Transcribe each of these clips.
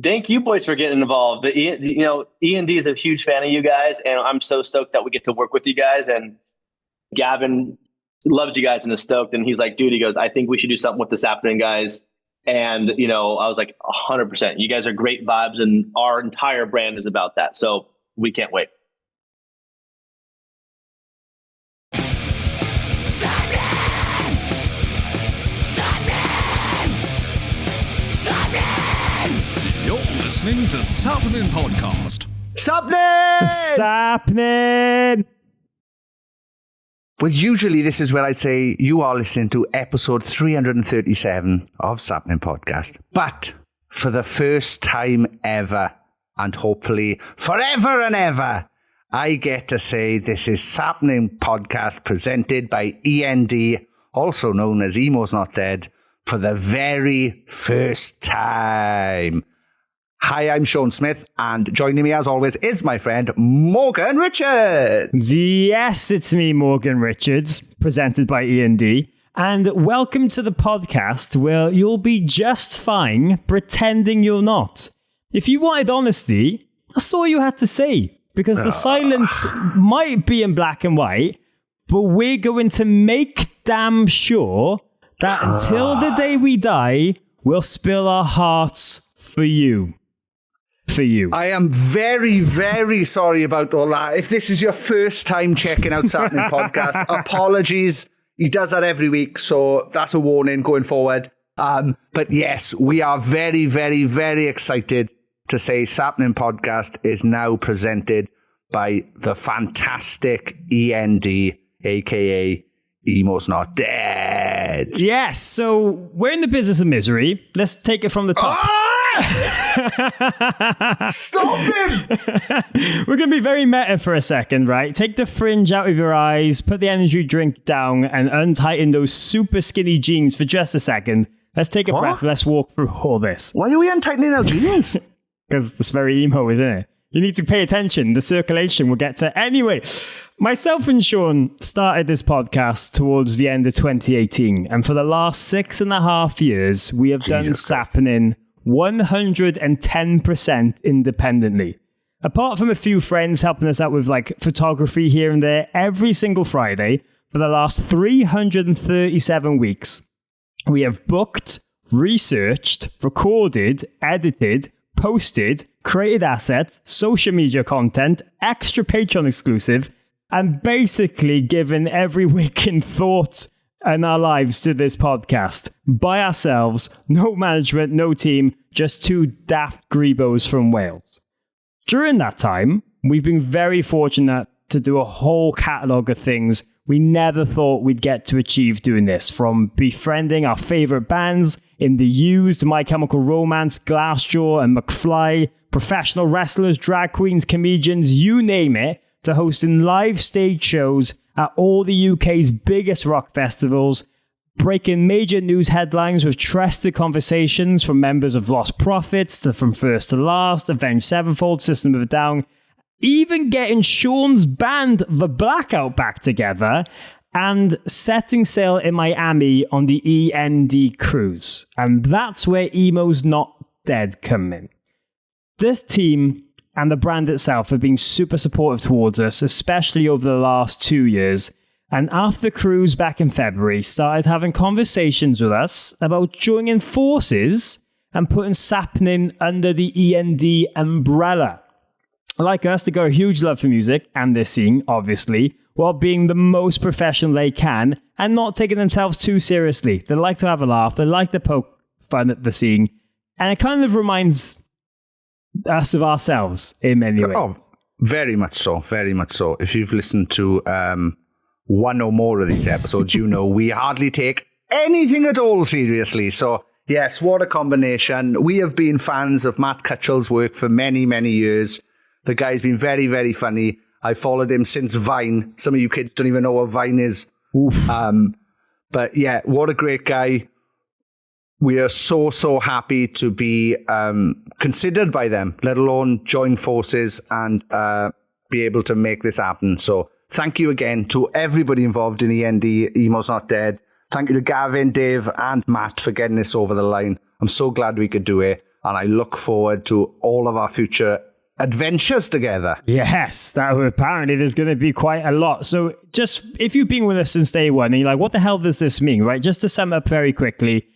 Thank you, boys, for getting involved. E.N.D is a huge fan of you guys, and I'm so stoked that we get to work with you guys. And Gavin loves you guys and is stoked. And he's like, dude, he goes, I think we should do something with the Sappenin guys. And, I was like, 100%. You guys are great vibes, and our entire brand is about that. So we can't wait. You're listening to Sappenin Podcast. Sappenin! Well, usually this is where I'd say you are listening to episode 337 of Sappenin Podcast. But for the first time ever, and hopefully forever and ever, I get to say this is Sappenin Podcast presented by E.N.D, also known as Emo's Not Dead, for the very first time. Hi, I'm Sean Smith, and joining me as always is my friend Morgan Richards. Yes, it's me, Morgan Richards, presented by E.N.D. And welcome to the podcast where you'll be just fine pretending you're not. If you wanted honesty, that's all you had to say, because the silence might be in black and white, but we're going to make damn sure that until the day we die, we'll spill our hearts for you. I am very, very sorry about all that. If this is your first time checking out Sappenin Podcast, apologies. He does that every week, so that's a warning going forward. But yes, we are very, very, very excited to say Sappenin Podcast is now presented by the fantastic E.N.D, aka Emo's Not Dead. Yes, so we're in the business of misery. Let's take it from the top. Stop him! We're going to be very meta for a second, right? Take the fringe out of your eyes, put the energy drink down, and untighten those super skinny jeans for just a second. Let's take a breath. Let's walk through all this. Why are we untightening our jeans? Because it's very emo, isn't it? You need to pay attention. The circulation we'll get to. Anyway, myself and Sean started this podcast towards the end of 2018. And for the last 6.5 years, we have done Sappenin 110% independently. Apart from a few friends helping us out with like photography here and there, every single Friday for the last 337 weeks, we have booked, researched, recorded, edited, posted, created assets, social media content, extra Patreon exclusive, and basically given every waking thought in our lives to this podcast by ourselves. No management, no team, just two daft grebos from Wales. During that time, we've been very fortunate to do a whole catalogue of things we never thought we'd get to achieve doing this, from befriending our favourite bands in The Used, My Chemical Romance, Glassjaw and McFly, professional wrestlers, drag queens, comedians, you name it, to hosting live stage shows at all the UK's biggest rock festivals, breaking major news headlines with trusted conversations from members of Lost Prophets to From First to Last, Avenged Sevenfold, System of a Down, even getting Sean's band The Blackout back together, and setting sail in Miami on the E.N.D cruise. And that's where Emo's Not Dead come in. This team and the brand itself have been super supportive towards us, especially over the last 2 years. And after the cruise back in February, started having conversations with us about joining forces and putting Sappenin under the E.N.D umbrella. Like us, they got a huge love for music and this scene, obviously, while being the most professional they can and not taking themselves too seriously. They like to have a laugh, they like to poke fun at the scene, and it kind of reminds us of ourselves in many ways. Oh, very much so, very much so. If you've listened to one or more of these episodes, you know we hardly take anything at all seriously. So, yes, what a combination. We have been fans of Matt Cutshall's work for many, many years. The guy's been very, very funny. I followed him since Vine. Some of you kids don't even know what Vine is. But yeah, what a great guy. We are so, so happy to be considered by them, let alone join forces and be able to make this happen. So thank you again to everybody involved in E.N.D, Emo's Not Dead. Thank you to Gavin, Dave and Matt for getting this over the line. I'm so glad we could do it. and I look forward to all of our future adventures together. Yes, apparently there's going to be quite a lot. So just, if you've been with us since day one and you're like, what the hell does this mean, right? Just to sum up very quickly,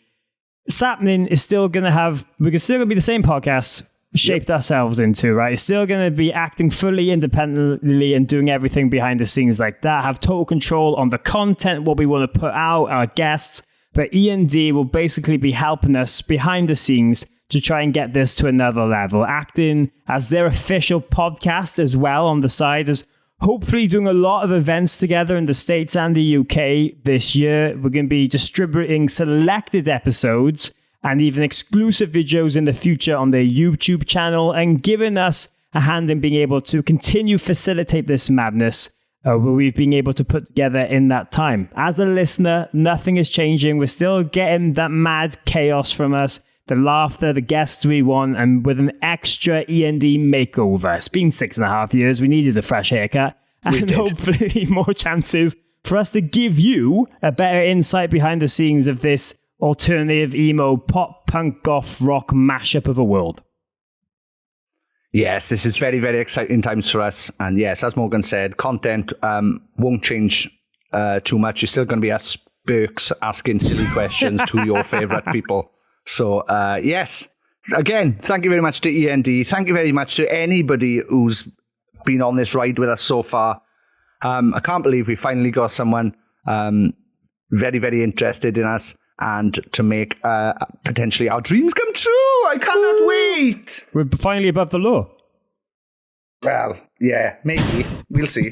Sappenin is still going to we're still going to be the same podcast shaped ourselves into, right? It's still going to be acting fully independently and doing everything behind the scenes like that, have total control on the content, what we want to put out, our guests. But E.N.D will basically be helping us behind the scenes to try and get this to another level, acting as their official podcast as well on the side, as hopefully doing a lot of events together in the States and the UK this year. We're going to be distributing selected episodes and even exclusive videos in the future on their YouTube channel, and giving us a hand in being able to continue facilitate this madness where we've been able to put together in that time. As a listener, nothing is changing. We're still getting that mad chaos from us, the laughter, the guests we want, and with an extra E.N.D makeover. It's been 6.5 years. We needed a fresh haircut, and hopefully more chances for us to give you a better insight behind the scenes of this alternative emo pop punk goth rock mashup of a world. Yes, this is very, very exciting times for us. And yes, as Morgan said, content won't change too much. You're still going to be us Burks asking silly questions to your favourite people. So, yes, again, thank you very much to E.N.D. Thank you very much to anybody who's been on this ride with us so far. I can't believe we finally got someone very, very interested in us and to make potentially our dreams come true. I cannot wait. We're finally above the law. Well, yeah, maybe. We'll see.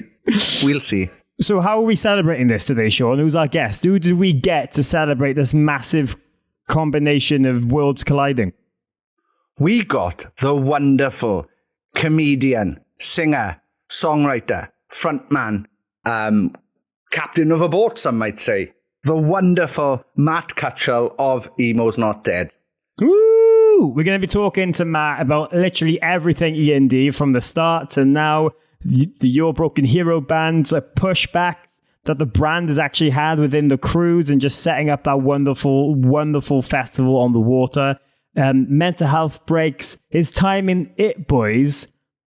We'll see. So how are we celebrating this today, Sean? Who's our guest? Who did we get to celebrate this massive combination of worlds colliding? We got the wonderful comedian, singer, songwriter, frontman, captain of a boat, some might say, the wonderful Matt Cutshall of Emo's Not Dead. Woo! We're going to be talking to Matt about literally everything E.N.D from the start to now, the Your Broken Hero band's pushback that the brand has actually had within the cruise and just setting up that wonderful, wonderful festival on the water. Mental health breaks, his time in It Boys,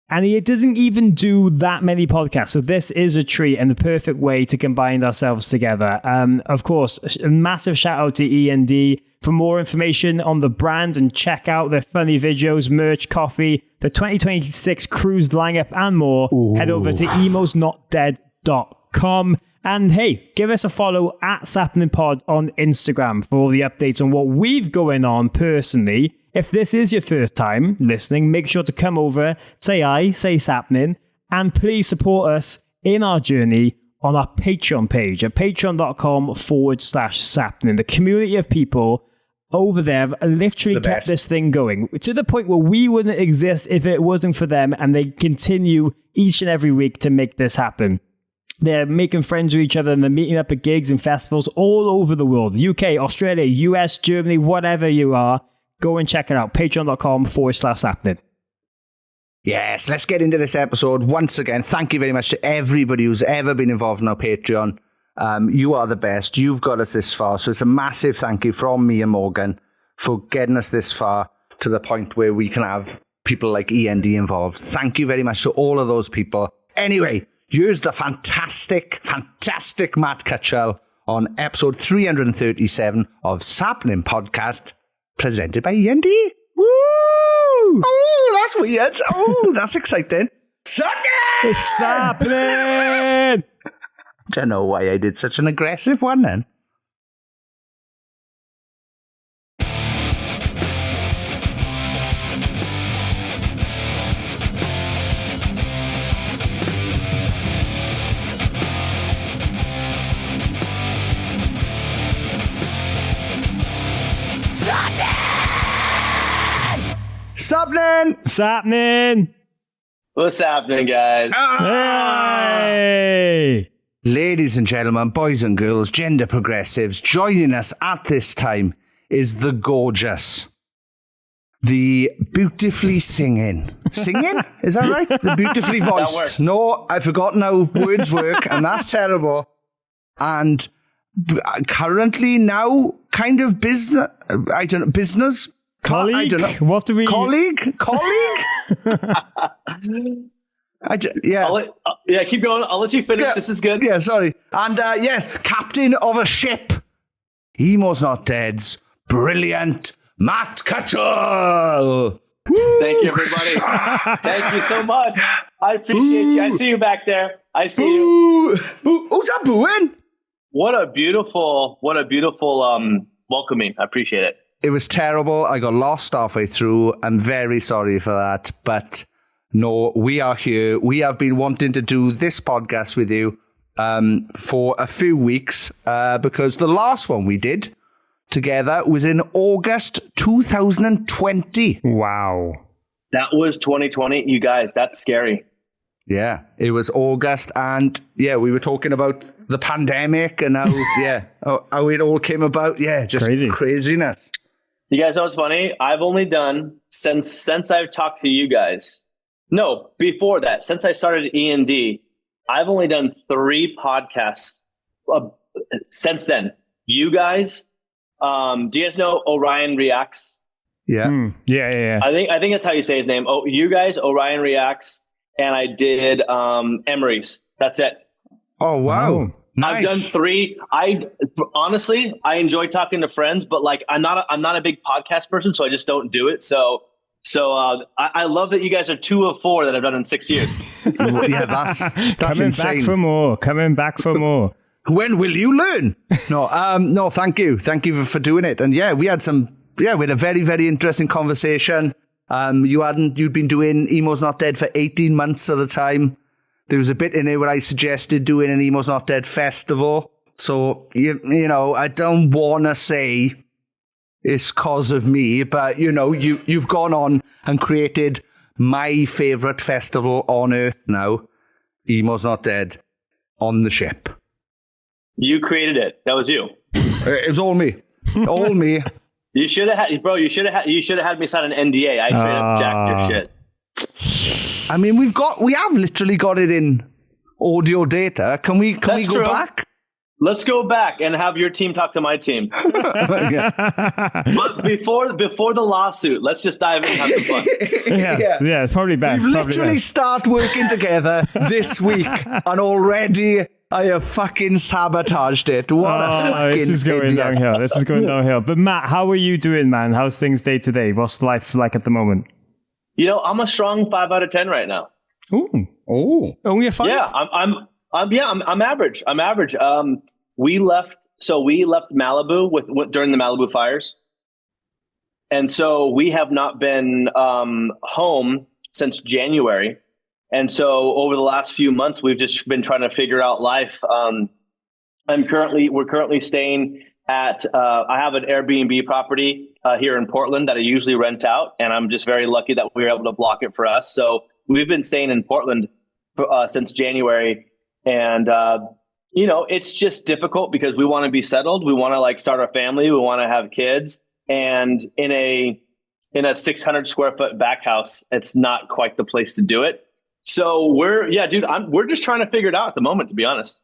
and he doesn't even do that many podcasts. So this is a treat and the perfect way to combine ourselves together. Of course, a massive shout out to E.N.D. For more information on the brand and check out their funny videos, merch, coffee, the 2026 cruise lineup and more, head over to emosnotdead.com. And hey, give us a follow at Sappenin Pod on Instagram for all the updates on what we've going on personally. If this is your first time listening, make sure to come over, say hi, say Sappenin, and please support us in our journey on our Patreon page at patreon.com/Sappenin. The community of people over there have literally kept this thing going to the point where we wouldn't exist if it wasn't for them, and they continue each and every week to make this happen. They're making friends with each other and they're meeting up at gigs and festivals all over the world. UK, Australia, US, Germany, whatever you are. Go and check it out. Patreon.com/Sappenin. Yes, let's get into this episode. Once again, thank you very much to everybody who's ever been involved in our Patreon. You are the best. You've got us this far. So it's a massive thank you from me and Morgan for getting us this far to the point where we can have people like E.N.D involved. Thank you very much to all of those people. Anyway, here's the fantastic, fantastic Matt Cutshall on episode 337 of Sappenin Podcast, presented by E.N.D. Woo! Oh, that's weird. Oh, that's exciting. It's Sappenin! Don't know why I did such an aggressive one then. Sappenin! Sappenin! What's happening, guys? Hey! Ladies and gentlemen, boys and girls, gender progressives, joining us at this time is the gorgeous, the beautifully singing. Singing? Is that right? The beautifully voiced. No, I've forgotten how words work, and that's terrible. And currently now kind of business Colleague? I don't know. What do we... Colleague? Yeah, keep going. I'll let you finish. Yeah. This is good. Yeah, sorry. And yes, captain of a ship. Emo's Not Dead's brilliant Matt Cutshall. Thank you, everybody. Thank you so much. I appreciate you. I see you back there. I see you. Who's that booing? What a beautiful welcoming. I appreciate it. It was terrible. I got lost halfway through. I'm very sorry for that. But no, we are here. We have been wanting to do this podcast with you for a few weeks because the last one we did together was in August 2020. Wow. That was 2020. You guys, that's scary. Yeah, it was August, and yeah, we were talking about the pandemic and how how it all came about. Yeah, just craziness. You guys know what's funny? I've only done since I've talked to you guys. No, before that, since I started E.N.D, I've only done 3 podcasts since then. You guys, do you guys know Orion Reacts? Yeah. Yeah. I think that's how you say his name. Oh, you guys, Orion Reacts, and I did Emery's. That's it. Oh wow. Nice. I've done 3. Honestly, I enjoy talking to friends, but like I'm not a big podcast person, so I just don't do it. So I love that you guys are 2 of 4 that I've done in 6 years. Yeah, that's Coming insane. Coming back for more. When will you learn? No, thank you for doing it. And yeah, we had a very, very interesting conversation. You'd been doing Emo's Not Dead for 18 months at the time. There was a bit in it where I suggested doing an Emo's Not Dead festival. So, you know, I don't want to say it's cause of me, but, you know, you've gone on and created my favourite festival on earth now, Emo's Not Dead, on the ship. You created it. That was you. It was all me. All me. You should have had, bro. You should have had me sign an NDA. I straight up jacked your shit. I mean, we have literally got it in audio data. Can we go back? Let's go back and have your team talk to my team. But before the lawsuit, let's just dive in and have some fun. Yeah, it's probably best. We've literally start working together this week, and already I have fucking sabotaged it. What a fucking This is going downhill. This is going downhill. But Matt, how are you doing, man? How's things day to day? What's life like at the moment? You know, I'm a strong 5 out of 10 right now. Ooh. Only a 5? Yeah, I'm average. I'm average. We left Malibu during the Malibu fires. And so we have not been home since January. And so over the last few months, we've just been trying to figure out life. We're currently staying at, I have an Airbnb property here in Portland that I usually rent out. And I'm just very lucky that we were able to block it for us. So we've been staying in Portland since January. And, you know, it's just difficult because we want to be settled. We want to like start a family. We want to have kids. And in a 600 square foot back house, it's not quite the place to do it. So we're just trying to figure it out at the moment, to be honest.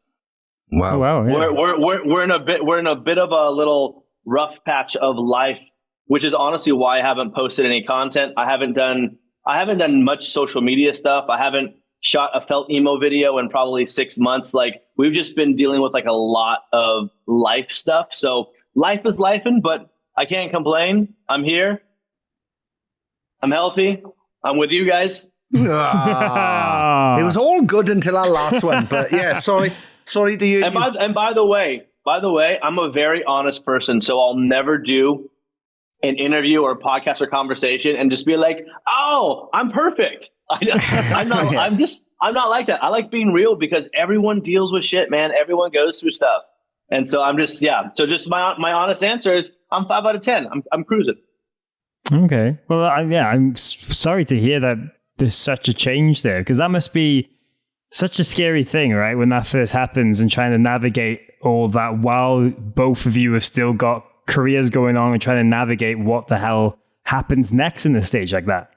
Wow. Oh, wow. Yeah. We're in a bit of a little rough patch of life, which is honestly why I haven't posted any content. I haven't done much social media stuff. I haven't shot a felt emo video in probably 6 months. Like we've just been dealing with like a lot of life stuff. So life is lifing, but I can't complain. I'm here. I'm healthy. I'm with you guys. It was all good until our last one, but yeah, sorry to you. And by the way, I'm a very honest person, so I'll never do an interview or a podcast or conversation and just be like, "Oh, I'm perfect." I'm not. I'm not like that. I like being real because everyone deals with shit, man. Everyone goes through stuff, and so I'm just So just my honest answer is I'm 5 out of 10. I'm cruising. Okay. Well, I'm sorry to hear that there's such a change there, because that must be such a scary thing, right? When that first happens and trying to navigate all that while both of you have still got careers going on and trying to navigate what the hell happens next in a stage like that.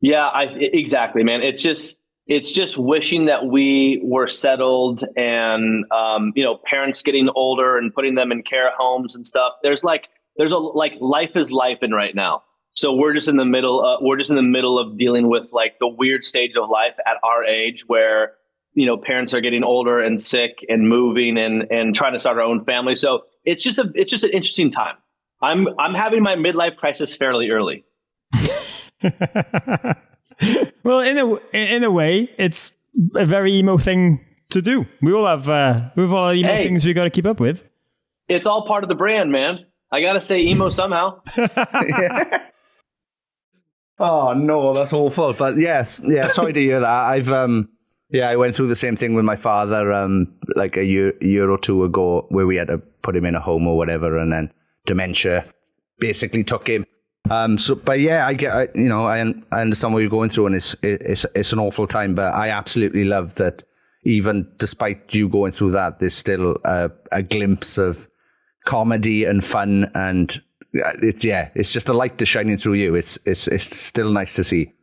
Yeah, exactly, man. It's just wishing that we were settled and, you know, parents getting older and putting them in care homes and stuff. There's like life is life in right now. So we're just in the middle. We're just in the middle of dealing with like the weird stage of life at our age where, parents are getting older and sick and moving and trying to start our own family. So it's just an interesting time. I'm having my midlife crisis fairly early. Well, in a way, it's a very emo thing to do. We all have emo things we got to keep up with. It's all part of the brand, man. I got to stay emo somehow. Oh no, that's awful. But yes, sorry to hear that. I went through the same thing with my father like a year or two ago, where we had to put him in a home or whatever, and then dementia basically took him. But yeah, I understand what you're going through, and it's an awful time. But I absolutely love that. Even despite you going through that, there's still a glimpse of comedy and fun, and it's just the light that's shining through you. It's still nice to see.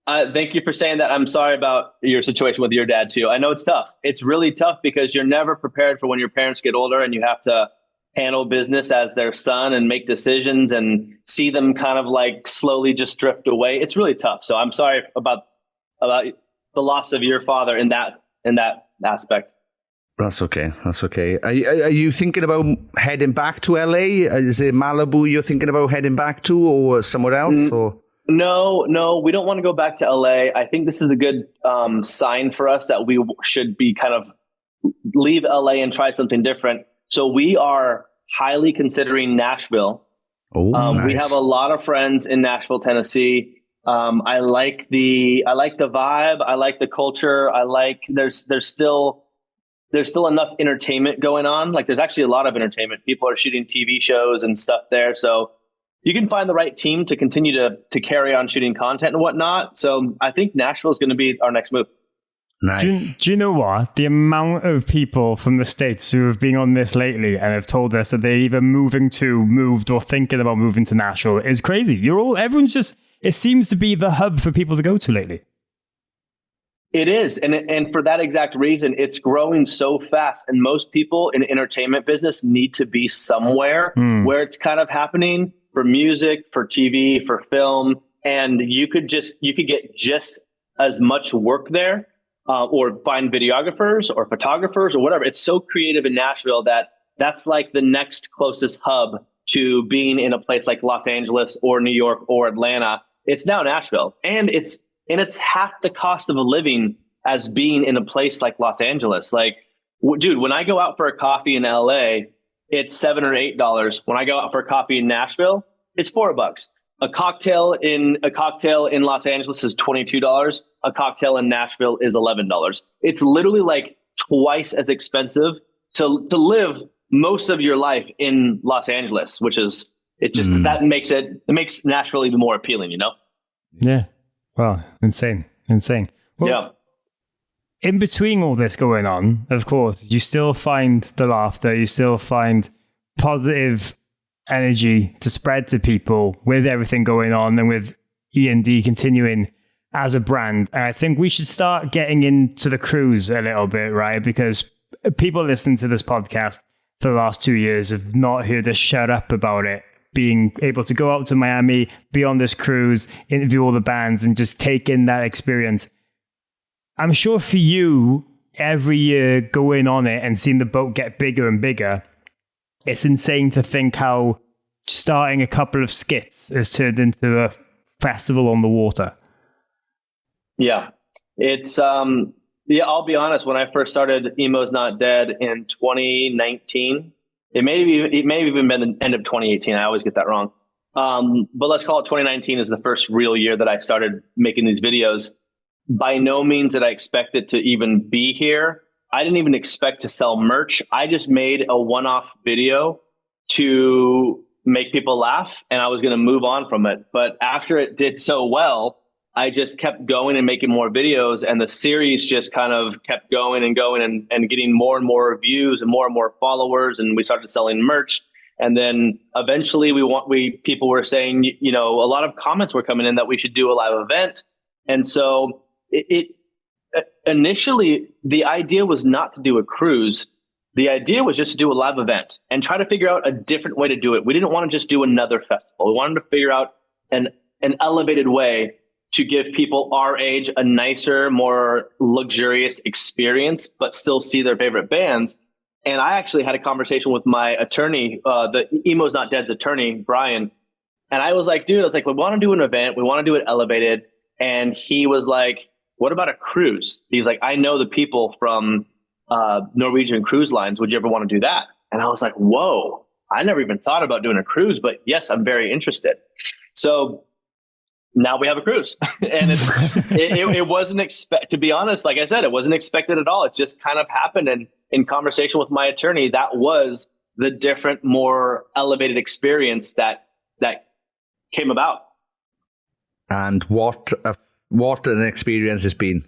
Thank you for saying that. I'm sorry about your situation with your dad too. I know it's tough. It's really tough because you're never prepared for when your parents get older and you have to handle business as their son and make decisions and see them kind of like slowly just drift away. It's really tough. So I'm sorry about the loss of your father in that aspect. That's okay. Are you thinking about heading back to LA? Is it Malibu you're thinking about heading back to, or somewhere else? Or No, we don't want to go back to LA. I think this is a good sign for us that we should be kind of leave LA and try something different. So we are highly considering Nashville. Nice. We have a lot of friends in Nashville, Tennessee. I like the vibe. I like the culture. I like there's still enough entertainment going on. Like there's actually a lot of entertainment. People are shooting TV shows and stuff there. So you can find the right team to continue to carry on shooting content and whatnot. So I think Nashville is going to be our next move. Nice. Do you know what? The amount of people from the States who have been on this lately and have told us that they're either moved or thinking about moving to Nashville is crazy. Everyone's just, it seems to be the hub for people to go to lately. It is. And for that exact reason, it's growing so fast. And most people in the entertainment business need to be somewhere where it's kind of happening for music, for TV, for film. And you could get just as much work there. Or find videographers or photographers or whatever. It's so creative in Nashville that's like the next closest hub to being in a place like Los Angeles or New York or Atlanta. It's now Nashville, and it's half the cost of a living as being in a place like Los Angeles. Like, dude, when I go out for a coffee in LA, it's $7 or $8. When I go out for a coffee in Nashville, it's $4. A cocktail in Los Angeles is $22. A cocktail in Nashville is $11. It's literally like twice as expensive to live most of your life in Los Angeles, which is that makes Nashville even more appealing, you know? Yeah. Wow. Insane. Well, yeah. In between all this going on, of course, you still find the laughter, you still find positive energy to spread to people with everything going on and with E.N.D continuing as a brand. And I think we should start getting into the cruise a little bit, right? Because people listening to this podcast for the last 2 years have not heard us shut up about it. Being able to go out to Miami, be on this cruise, interview all the bands and just take in that experience. I'm sure for you, every year going on it and seeing the boat get bigger and bigger, it's insane to think how starting a couple of skits has turned into a festival on the water. Yeah. It's, I'll be honest. When I first started Emo's Not Dead in 2019, it may have even been the end of 2018. I always get that wrong. But let's call it 2019 is the first real year that I started making these videos. By no means did I expect it to even be here. I didn't even expect to sell merch. I just made a one-off video to make people laugh, and I was going to move on from it. But after it did so well, I just kept going and making more videos, and the series just kind of kept going and getting more and more views and more followers, and we started selling merch. And then eventually people were saying, a lot of comments were coming in that we should do a live event. And so initially the idea was not to do a cruise. the idea was just to do a live event and try to figure out a different way to do it. We didn't want to just do another festival. We wanted to figure out an elevated way to give people our age a nicer, more luxurious experience, but still see their favorite bands. And I actually had a conversation with my attorney, the Emo's Not Dead's attorney, Brian. And I was like, dude, we want to do an event. We want to do it elevated. And he was like, what about a cruise? He's like, I know the people from Norwegian Cruise Lines. Would you ever want to do that? And I was like, whoa, I never even thought about doing a cruise, but yes, I'm very interested. So now we have a cruise. And it wasn't to be honest, like I said, it wasn't expected at all. It just kind of happened. And in conversation with my attorney, that was the different, more elevated experience that came about. And what an experience it's been.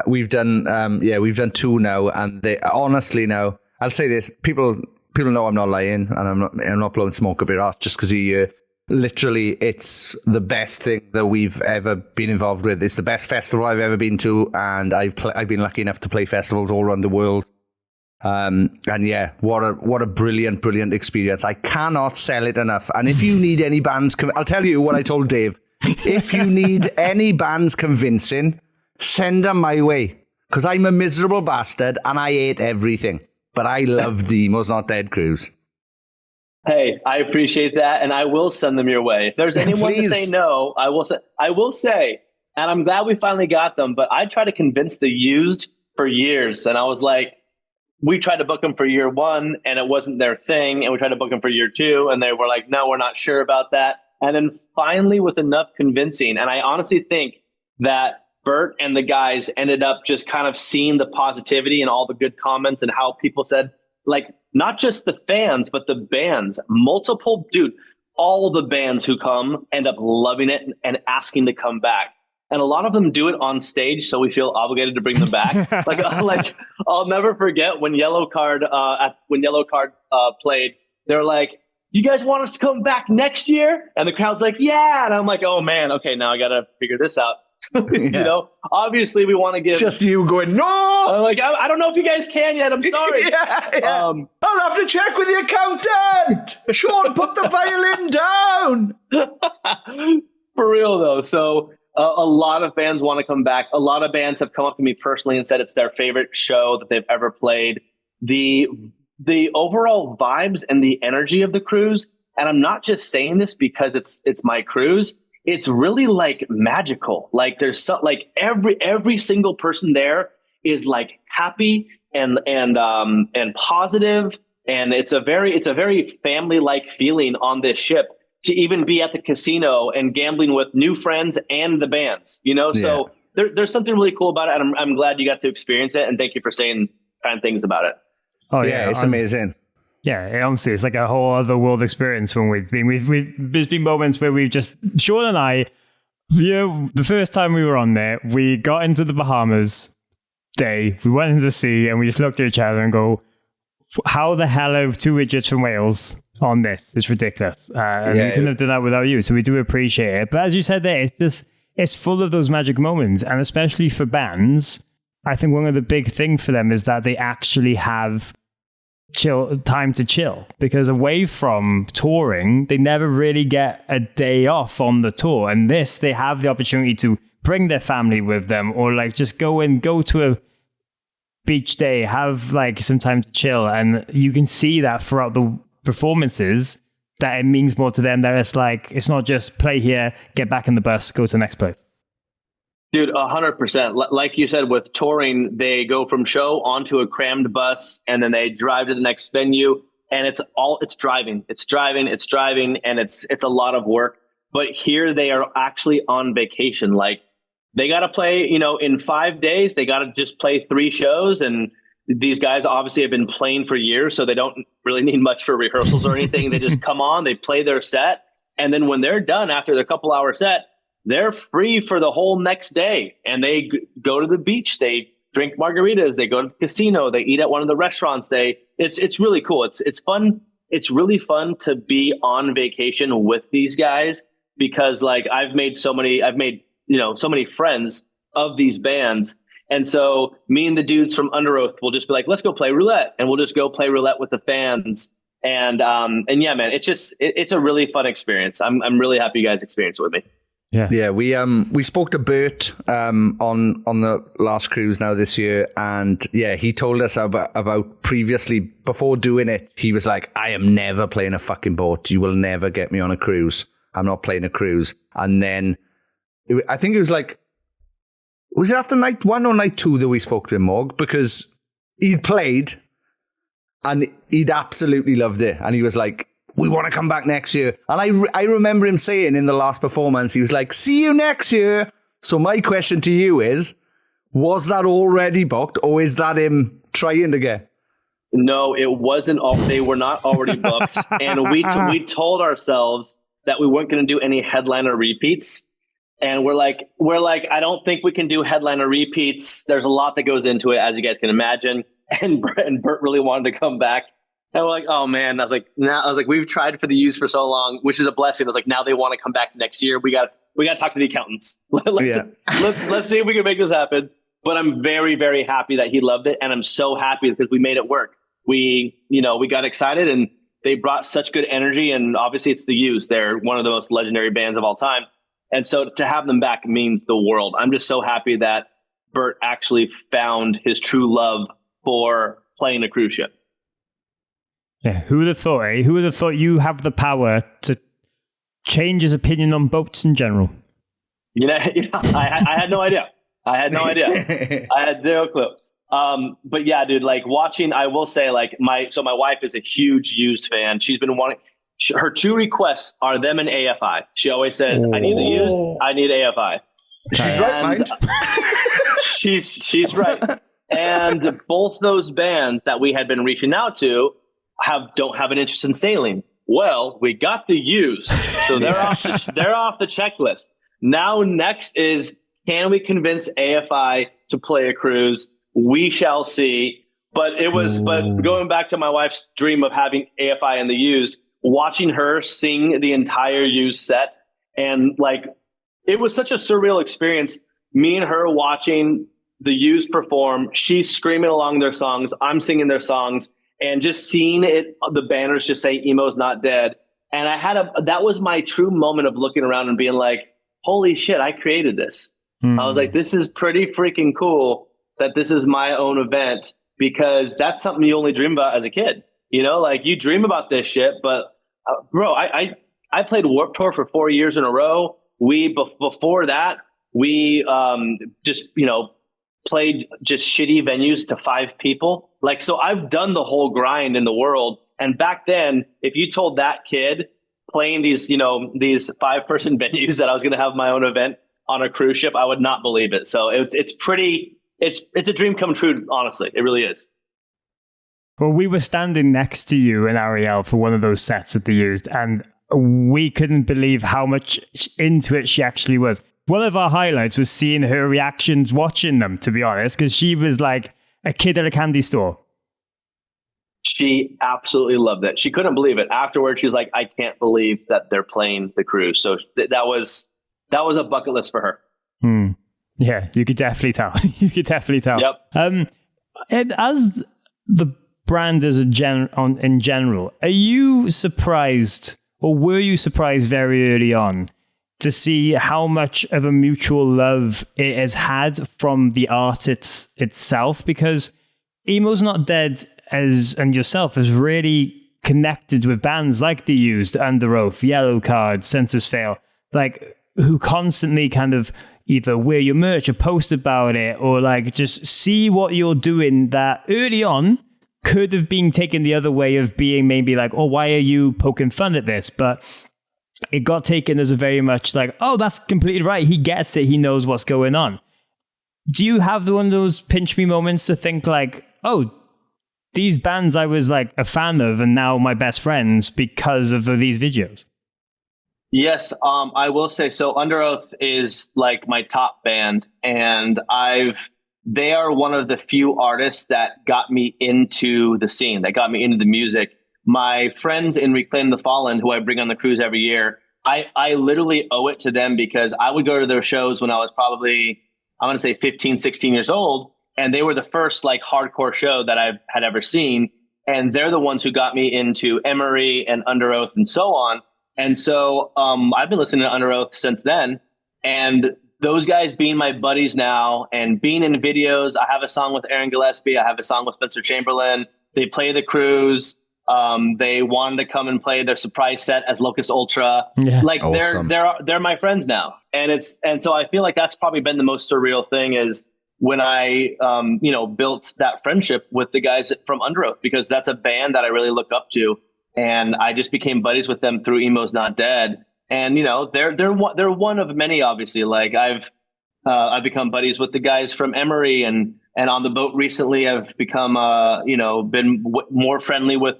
We've done, we've done 2 now, and they honestly now, I'll say this: people know I'm not lying, and I'm not blowing smoke up your ass just because literally, it's the best thing that we've ever been involved with. It's the best festival I've ever been to, and I've been lucky enough to play festivals all around the world. And yeah, what a brilliant experience. I cannot sell it enough. And if you need any bands, I'll tell you what I told Dave. If you need any bands convincing, send them my way, because I'm a miserable bastard and I hate everything. But I love the Emo's Not Dead cruise. Hey, I appreciate that, and I will send them your way. If there's anyone to say no, I will say, and I'm glad we finally got them. But I tried to convince the Used for years, and I was like, we tried to book them for year 1, and it wasn't their thing, and we tried to book them for year 2, and they were like, no, we're not sure about that. And then finally, with enough convincing, and I honestly think that Bert and the guys ended up just kind of seeing the positivity and all the good comments and how people said, like, not just the fans, but the bands, all the bands who come end up loving it and asking to come back. And a lot of them do it on stage, so we feel obligated to bring them back. like I'll never forget when Yellow Card played. They're like, "You guys want us to come back next year?" And the crowd's like, "Yeah." And I'm like, "Oh man, okay, now I gotta figure this out." Obviously we want to give just you going, no. I'm like, I don't know if you guys can yet. I'm sorry. yeah. I'll have to check with the accountant. Sean, put the violin down. For real though. So a lot of bands want to come back. A lot of bands have come up to me personally and said it's their favorite show that they've ever played. The overall vibes and the energy of the cruise, and I'm not just saying this because it's my cruise. It's really like magical. Like there's every single person there is like happy and positive, and it's a very family-like feeling on this ship to even be at the casino and gambling with new friends and the bands. So there's something really cool about it, and I'm glad you got to experience it. And thank you for saying kind things about it. Oh yeah, it's amazing. Yeah, honestly, it's like a whole other world experience when there's been moments where Sean and I, the first time we were on there, we got into the Bahamas day, we went into the sea, and we just looked at each other and go, how the hell are 2 idiots from Wales on this? It's ridiculous. And we couldn't have done that without you, so we do appreciate it. But as you said there, it's full of those magic moments, and especially for bands, I think one of the big things for them is that they actually have time to chill, because away from touring they never really get a day off on the tour, and they have the opportunity to bring their family with them, or like just go to a beach day, have like some time to chill. And you can see that throughout the performances that it means more to them, that it's not just play here, get back in the bus, go to the next place. Dude, 100%. Like you said, with touring, they go from show onto a crammed bus, and then they drive to the next venue, and it's driving, and it's a lot of work. But here they are actually on vacation. Like they got to play, in 5 days, they got to just play 3 shows. And these guys obviously have been playing for years, so they don't really need much for rehearsals or anything. They just come on, they play their set. And then when they're done after their couple hour set, they're free for the whole next day, and they go to the beach. They drink margaritas. They go to the casino. They eat at one of the restaurants. It's really cool. It's fun. It's really fun to be on vacation with these guys, because like I've made so many friends of these bands, And so me and the dudes from Under Oath will just be like, let's go play roulette. And we'll just go play roulette with the fans. And yeah, man, it's a really fun experience. I'm really happy you guys experienced it with me. Yeah. We spoke to Bert on the last cruise now this year, and yeah, he told us about previously before doing it. He was like, "I am never playing a fucking boat. You will never get me on a cruise. I'm not playing a cruise." And then I think it was like, was it after night 1 or night 2 that we spoke to him, Morg? Because he'd played and he'd absolutely loved it, and he was like, we want to come back next year. And I remember him saying in the last performance, he was like, see you next year. So my question to you is, was that already booked, or is that him trying again? No, it wasn't. They were not already booked. And we told ourselves that we weren't going to do any headliner repeats. And we're like, I don't think we can do headliner repeats. There's a lot that goes into it, as you guys can imagine. And Bert really wanted to come back. And we're like, oh man. I was like, we've tried for the use for so long, which is a blessing. I was like, now they want to come back next year. We got to talk to the accountants. Let's see if we can make this happen. But I'm very, very happy that he loved it. And I'm so happy because we made it work. We got excited, and they brought such good energy. And obviously it's the Used. They're one of the most legendary bands of all time. And so to have them back means the world. I'm just so happy that Bert actually found his true love for playing a cruise ship. Yeah, who would have thought, eh? Who would have thought you have the power to change his opinion on boats in general? I had no idea. I had zero clue. But yeah, dude, like watching, I will say, like my wife is a huge Used fan. She's been wanting, her 2 requests are them and AFI. She always says, I need the Used, I need AFI. She's right, mind. She's right. And both those bands that we had been reaching out to don't have an interest in sailing. Well, we got the Used, so they're off the checklist. Now, next is, can we convince AFI to play a cruise? We shall see. But going back to my wife's dream of having AFI in the Used, watching her sing the entire Used set, and like, it was such a surreal experience. Me and her watching the Used perform. She's screaming along their songs. I'm singing their songs. And just seeing it, the banners just say "Emo's not dead," and that was my true moment of looking around and being like, "Holy shit, I created this!" I was like, "This is pretty freaking cool that this is my own event," because that's something you only dream about as a kid. Like you dream about this shit. But bro, I played Warped Tour for 4 years in a row. Before that, we just played just shitty venues to 5 people. Like, so I've done the whole grind in the world. And back then, if you told that kid playing these 5-person venues that I was going to have my own event on a cruise ship, I would not believe it. So it's a dream come true. Honestly, it really is. Well, we were standing next to you and Ariel for one of those sets at the Used, and we couldn't believe how much into it she actually was. One of our highlights was seeing her reactions watching them, to be honest, because she was like a kid at a candy store. She absolutely loved it. She couldn't believe it. Afterwards, she's like, I can't believe that they're playing the cruise. So that was a bucket list for her. Yeah, you could definitely tell. Yep. And as the brand in general, are you surprised, or were you surprised very early on to see how much of a mutual love it has had from the art itself? Because Emo's Not Dead and yourself has really connected with bands like The Used, Under Oath, Yellow Card, Senses Fail, like who constantly kind of either wear your merch or post about it, or like just see what you're doing that early on could have been taken the other way of being maybe like, oh, why are you poking fun at this? But it got taken as a very much like, oh, that's completely right. He gets it. He knows what's going on. Do you have one of those pinch me moments to think like, oh, these bands I was like a fan of and now my best friends because of these videos? Yes, I will say so. Under Oath is like my top band, and they are one of the few artists that got me into the scene, that got me into the music. My friends in Reclaim the Fallen, who I bring on the cruise every year, I literally owe it to them, because I would go to their shows when I was probably I want to say 15, 16 years old. And they were the first like hardcore show that I had ever seen. And they're the ones who got me into Emery and Under Oath and so on. And so I've been listening to Under Oath since then. And those guys being my buddies now and being in videos, I have a song with Aaron Gillespie. I have a song with Spencer Chamberlain. They play the cruise. They wanted to come and play their surprise set as Locust Ultra. Yeah. Like Awesome. they're my friends now. And so I feel like that's probably been the most surreal thing is when I, built that friendship with the guys from Under Oath, because that's a band that I really look up to. And I just became buddies with them through Emo's Not Dead. And, they're one of many, obviously. Like I've become buddies with the guys from Emery and on the boat recently, I've become, been more friendly with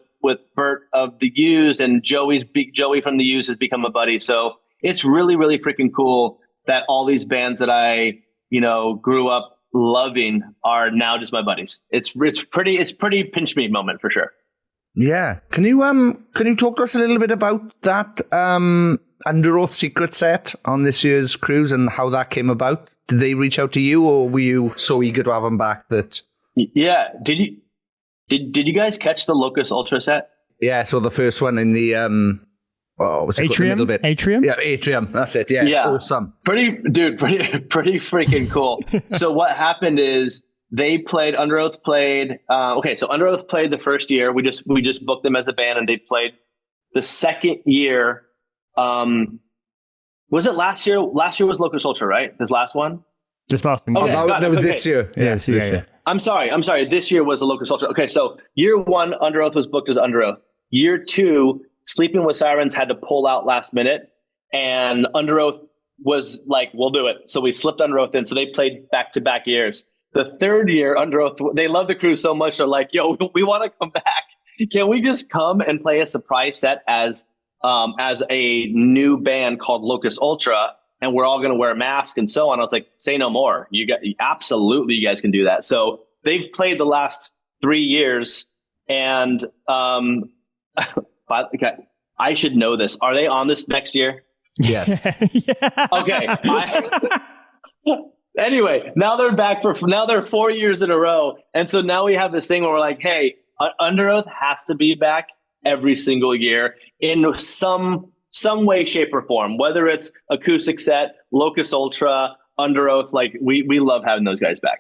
Bert of the Used, and Joey from the Used has become a buddy. So it's really, really freaking cool that all these bands that I, grew up loving are now just my buddies. It's pretty pinch me moment for sure. Yeah. Can you talk to us a little bit about that Under Oath secret set on this year's cruise and how that came about? Did they reach out to you, or were you so eager to have them back that? Yeah. Did you guys catch the Locust Ultra set? Yeah. So the first one in the what's it called? The middle bit? Atrium? Yeah, Atrium. That's it. Yeah. Yeah. Awesome. Pretty freaking cool. So what happened is they played, Under Oath played, so Under Oath played the first year. We just booked them as a band and they played the second year. Was it last year? Last year was Locust Ultra, right? This last one? Just last one. Okay, that was this year. Yeah. I'm sorry. This year was the Locust Ultra. Okay, so year one, Under Oath was booked as Under Oath. Year two, Sleeping with Sirens had to pull out last minute, and Under Oath was like, we'll do it. So we slipped Under Oath in. So they played back-to-back years. The third year, Under Oath, they love the cruise so much. They're like, yo, we want to come back. Can we just come and play a surprise set as a new band called Locust Ultra? And we're all going to wear masks and so on. I was like, say no more. Absolutely, you guys can do that. So they've played the last 3 years, and okay, I should know this. Are they on this next year? Yes. Yeah. Okay. Anyway, now they're back now they're 4 years in a row. And so now we have this thing where we're like, hey, Under Oath has to be back every single year in some way, shape, or form, whether it's acoustic set, Locust Ultra, Under Oath. Like we love having those guys back.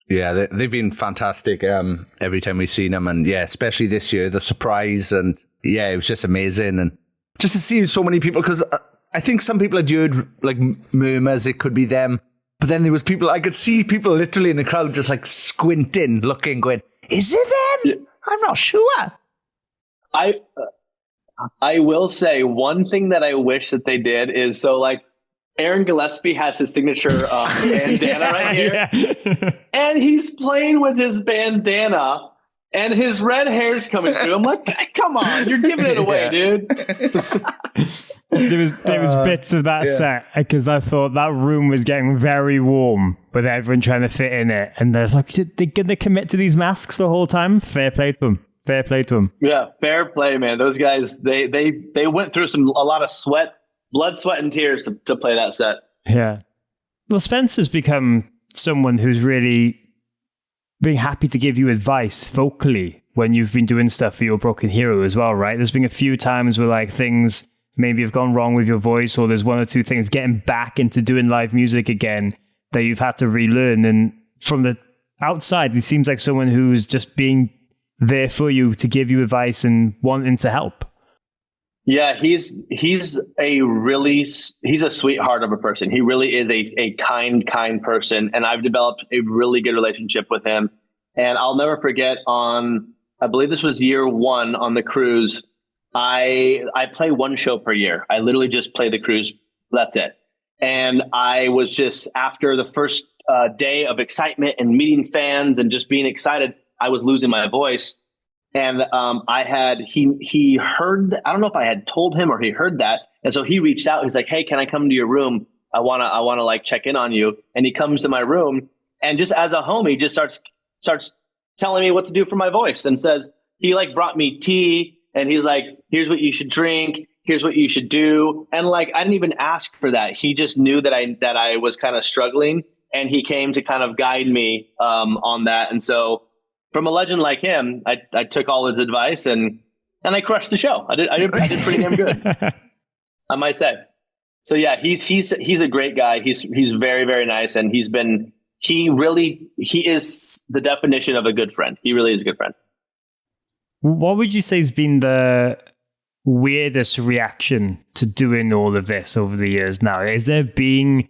Yeah, they've been fantastic every time we've seen them. And yeah, especially this year, the surprise. And yeah, it was just amazing. And just to see so many people, because I think some people had heard like murmurs, it could be them. But then there was people, I could see people literally in the crowd just like squinting, looking, going, is it them? Yeah. I'm not sure. I will say one thing that I wish that they did is, so like Aaron Gillespie has his signature bandana right here. Yeah. And he's playing with his bandana and his red hair's coming through. I'm like, come on, you're giving it away, dude. There was bits of that set because I thought that room was getting very warm with everyone trying to fit in it. And there's like, they're going to commit to these masks the whole time? Fair play to them. Yeah, fair play, man. Those guys, they went through a lot of blood, sweat, and tears to play that set. Yeah. Well, Spencer's become someone who's really being happy to give you advice vocally when you've been doing stuff for your Broken Hero as well, right? There's been a few times where like things maybe have gone wrong with your voice, or there's one or two things getting back into doing live music again that you've had to relearn. And from the outside, he seems like someone who's just being there for you to give you advice and wanting to help. Yeah, he's a sweetheart of a person. He really is a kind person. And I've developed a really good relationship with him. And I'll never forget I believe this was year one on the cruise. I play one show per year. I literally just play the cruise. That's it. And I was just, after the first day of excitement and meeting fans and just being excited, I was losing my voice. And he heard, I don't know if I had told him or he heard that. And so he reached out. He's like, hey, can I come to your room? I want to like check in on you. And he comes to my room, and just as a homie, just starts telling me what to do for my voice, and says, he like brought me tea, and he's like, here's what you should drink. Here's what you should do. And like, I didn't even ask for that. He just knew that I was kind of struggling. and he came to kind of guide me on that. And so from a legend like him, I took all his advice and I crushed the show. I did pretty damn good, I might say. So yeah, he's a great guy. He's very, very nice, and he is the definition of a good friend. He really is a good friend. What would you say has been the weirdest reaction to doing all of this over the years now? Is there being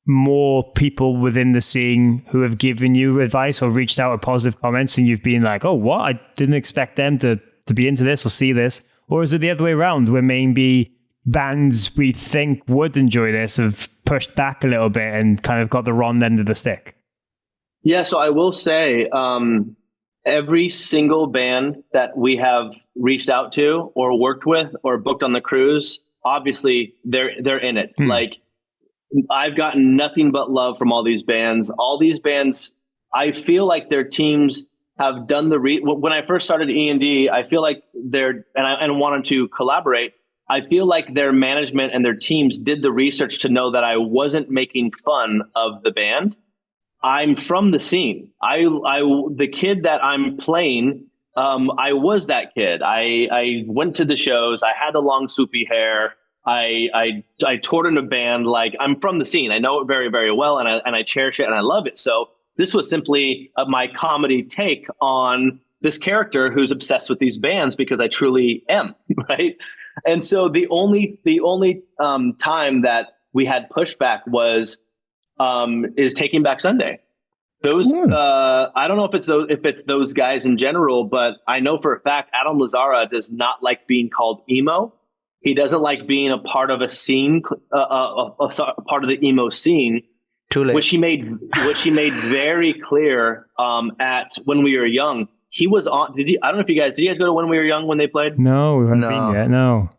more people within the scene who have given you advice or reached out with positive comments and you've been like, oh, what? I didn't expect them to be into this or see this? Or is it the other way around where maybe bands we think would enjoy this have pushed back a little bit and kind of got the wrong end of the stick? Yeah, so I will say every single band that we have reached out to or worked with or booked on the cruise, obviously they're in it. Like, I've gotten nothing but love from all these bands. All these bands, I feel like their teams have done when I first started E.N.D, I feel like and wanted to collaborate, I feel like their management and their teams did the research to know that I wasn't making fun of the band. I'm from the scene. The kid that I'm playing, I was that kid. I went to the shows. I had the long swoopy hair. I toured in a band. Like, I'm from the scene. I know it very, very well, and I cherish it and I love it. So this was simply my comedy take on this character who's obsessed with these bands, because I truly am, right? And so the only time that we had pushback is Taking Back Sunday. Those I don't know if it's those guys in general, but I know for a fact Adam Lazzara does not like being called emo. He doesn't like being a part of a scene, a part of the emo scene, which he made very clear at When We Were Young. He was on. I don't know if did you guys go to When We Were Young when they played? No, we haven't been yet. No.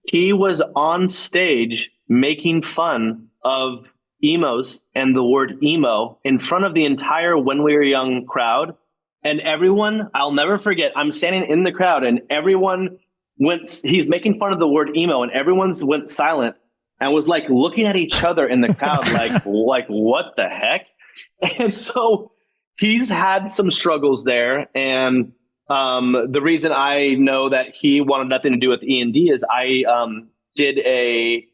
He was on stage making fun of emos and the word emo in front of the entire When We Were Young crowd. And everyone, I'll never forget, I'm standing in the crowd and everyone he's making fun of the word emo and everyone's went silent and was like looking at each other in the crowd like what the heck? And so he's had some struggles there. And the reason I know that he wanted nothing to do with E.N.D is I did a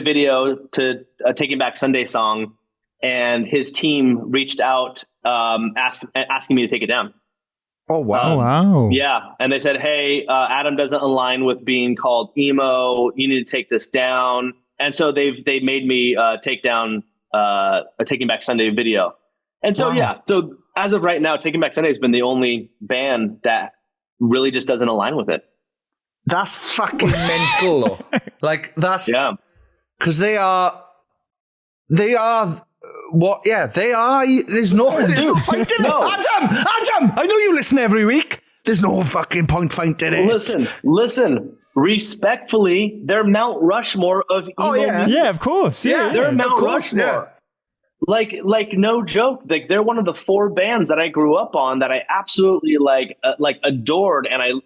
video to a Taking Back Sunday song, and his team reached out asking me to take it down. Oh, wow. Wow. Yeah. And they said, hey, Adam doesn't align with being called emo. You need to take this down. And so they made me take down a Taking Back Sunday video. And so, yeah. So as of right now, Taking Back Sunday has been the only band that really just doesn't align with it. That's fucking mental, though. Like, that's... Yeah. Because they are what? Yeah, they are. There's no fight in it. No. Adam, I know you listen every week. There's no fucking point fighting it. Listen. Respectfully, they're Mount Rushmore of emo. Oh yeah, music. Yeah, of course. Yeah, They're Mount Rushmore. Yeah. Like no joke. Like, they're one of the 4 bands that I grew up on that I absolutely adored, and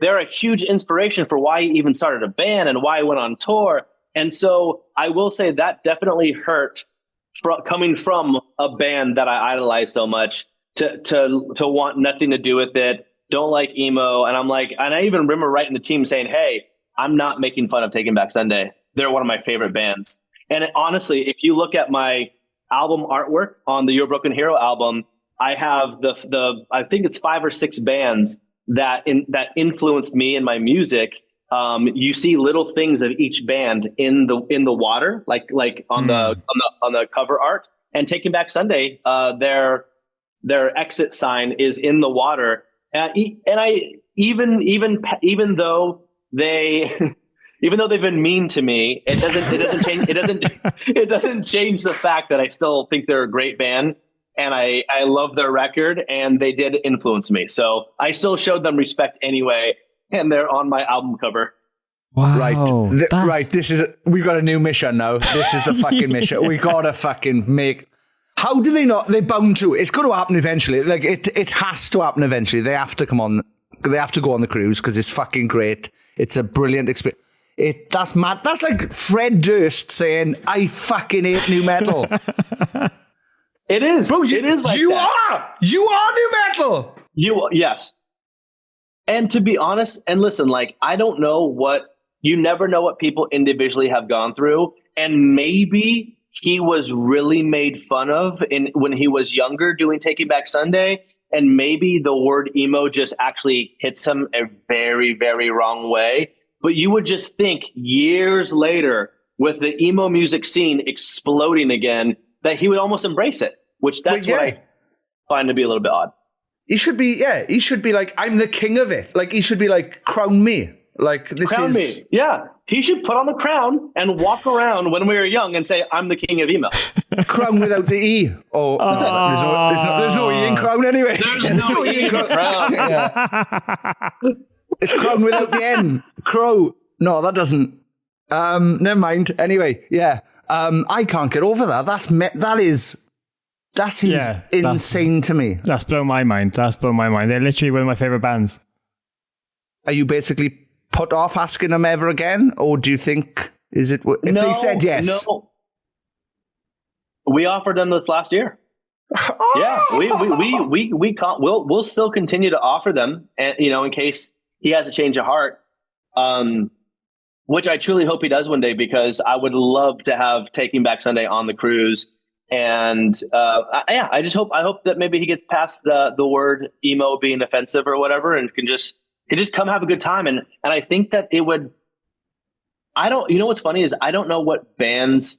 they're a huge inspiration for why I even started a band and why I went on tour. And so I will say that definitely hurt coming from a band that I idolize so much to want nothing to do with it. Don't like emo. And and I even remember writing the team saying, hey, I'm not making fun of Taking Back Sunday. They're one of my favorite bands. And honestly, if you look at my album artwork on the You're a Broken Hero album, I have I think it's 5 or 6 bands that influenced me in my music. You see little things of each band in the water, like on the cover art. And Taking Back Sunday, their exit sign is in the water. And even though they've been mean to me, it doesn't change the fact that I still think they're a great band. And I love their record, and they did influence me. So I still showed them respect anyway, and they're on my album cover. Wow. Right. We've got a new mission now. This is the fucking mission. We gotta fucking make. How do they not? They're bound to. It's going to happen eventually. Like it has to happen eventually. They have to come on. They have to go on the cruise because it's fucking great. It's a brilliant experience. That's mad. That's like Fred Durst saying, "I fucking hate new metal." It is. Bro, it is like you that. You are new metal. Yes. And to be honest, and listen, like, you never know what people individually have gone through. And maybe he was really made fun of when he was younger doing Taking Back Sunday. And maybe the word emo just actually hits him a very, very wrong way. But you would just think years later, with the emo music scene exploding again, that he would almost embrace it, what I find to be a little bit odd. He should be like, I'm the king of it. Like, he should be like, crown me. Like, Crown me. Yeah. He should put on the crown and walk around when we were young and say, I'm the king of emo. Crown without the E. There's no E in crown anyway. There's no E in crown. Yeah. It's crown without the N. Crow. No, that doesn't. Never mind. Anyway, yeah. I can't get over that. That seems insane to me. That's blown my mind. They're literally one of my favorite bands. Are you basically put off asking them ever again? Or do you think, they said yes? No. We offered them this last year. Yeah, we'll still continue to offer them, and in case he has a change of heart, which I truly hope he does one day, because I would love to have Taking Back Sunday on the cruise. And I hope that maybe he gets past the word emo being offensive or whatever, and can just come have a good time. And I think that it would. What's funny is I don't know what bands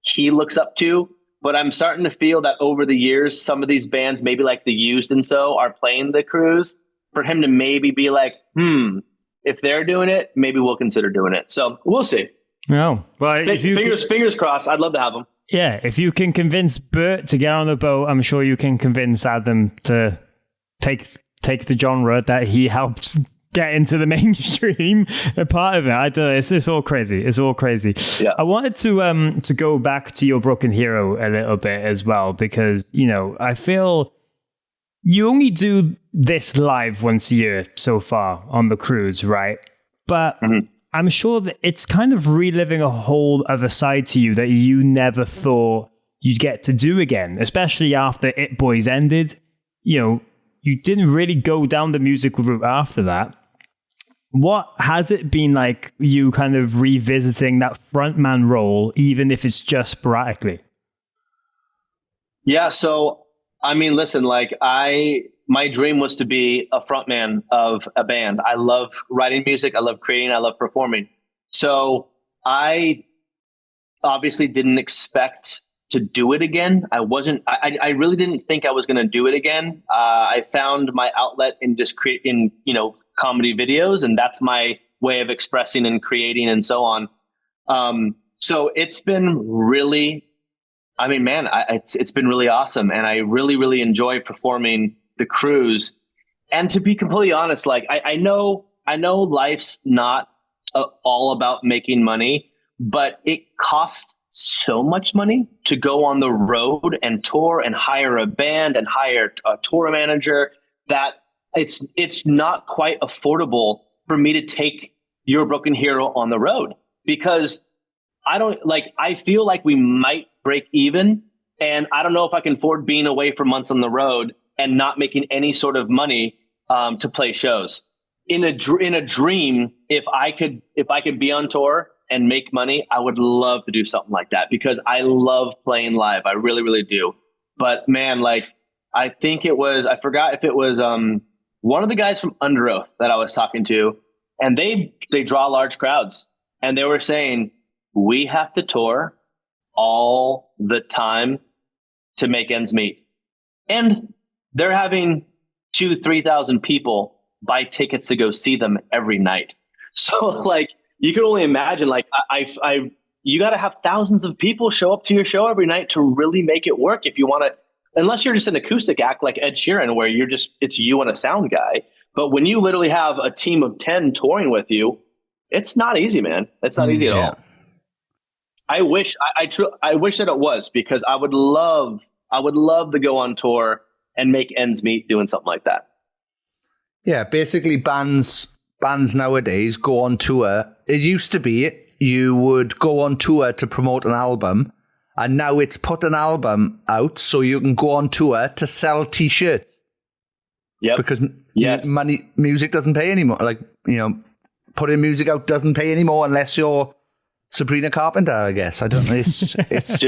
he looks up to, but I'm starting to feel that over the years, some of these bands, maybe like the Used and so, are playing the cruise, for him to maybe be like, if they're doing it, maybe we'll consider doing it. So we'll see. No, well, fingers crossed. I'd love to have him. Yeah, if you can convince Bert to get on the boat, I'm sure you can convince Adam to take the genre that he helped get into the mainstream a part of it. I don't know, it's all crazy. It's all crazy. Yeah. I wanted to go back to your Broken Hero a little bit as well, because I feel you only do this live once a year so far on the cruise, right? But I'm sure that it's kind of reliving a whole other side to you that you never thought you'd get to do again, especially after It Boys ended. You didn't really go down the musical route after that. What has it been like, you kind of revisiting that frontman role, even if it's just sporadically? Yeah, so, I mean, listen, like, my dream was to be a frontman of a band. I love writing music. I love creating. I love performing. So I obviously didn't expect to do it again. I really didn't think I was going to do it again. I found my outlet in just creating, comedy videos, and that's my way of expressing and creating and so on. So it's been really, it's been really awesome. And I really, really enjoy performing the cruise. And to be completely honest, like, I know life's not all about making money, but it costs so much money to go on the road and tour and hire a band and hire a tour manager that it's not quite affordable for me to take Your Broken Hero on the road, because I feel like we might break even, and I don't know if I can afford being away for months on the road and not making any sort of money to play shows. In a dream, if I could be on tour and make money, I would love to do something like that, because I love playing live. I really, really do. But man, like, I forgot if it was one of the guys from Under Oath that I was talking to, and they draw large crowds, and they were saying, we have to tour all the time to make ends meet. And they're having 2,000-3,000 people buy tickets to go see them every night. So like, you can only imagine, like, you got to have thousands of people show up to your show every night to really make it work. If you want to, unless you're just an acoustic act like Ed Sheeran, where it's you and a sound guy. But when you literally have a team of 10 touring with you, it's not easy, man. It's not easy at all. I wish that it was, because I would love to go on tour and make ends meet doing something like that. Yeah, basically bands nowadays go on tour. It used to be you would go on tour to promote an album, and now it's put an album out so you can go on tour to sell T-shirts. Yep. Because music doesn't pay anymore. Like, putting music out doesn't pay anymore unless you're Sabrina Carpenter, I guess. I don't know. It's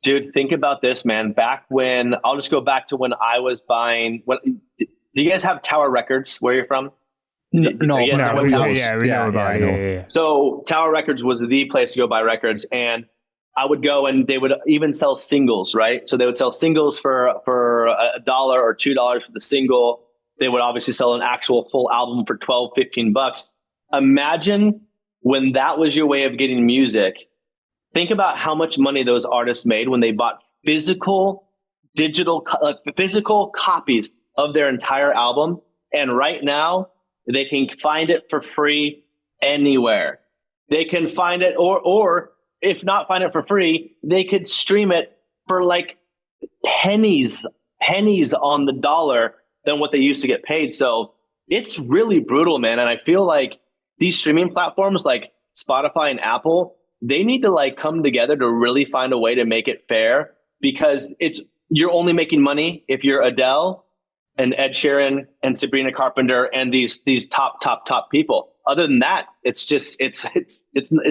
Dude, think about this, man. I'll just go back to when I was buying. Do you guys have Tower Records where you're from? We know about it. So Tower Records was the place to go buy records, and I would go and they would even sell singles, right? So they would sell singles for $1 or $2 for the single. They would obviously sell an actual full album for $12-15. Imagine when that was your way of getting music. Think about how much money those artists made when they bought physical copies of their entire album. And right now they can find it for free anywhere. They can find it, or if not find it for free, they could stream it for like pennies on the dollar than what they used to get paid. So it's really brutal, man. And I feel like these streaming platforms like Spotify and Apple, they need to like come together to really find a way to make it fair, because you're only making money if you're Adele and Ed Sheeran and Sabrina Carpenter and these top people. Other than that, it's just it's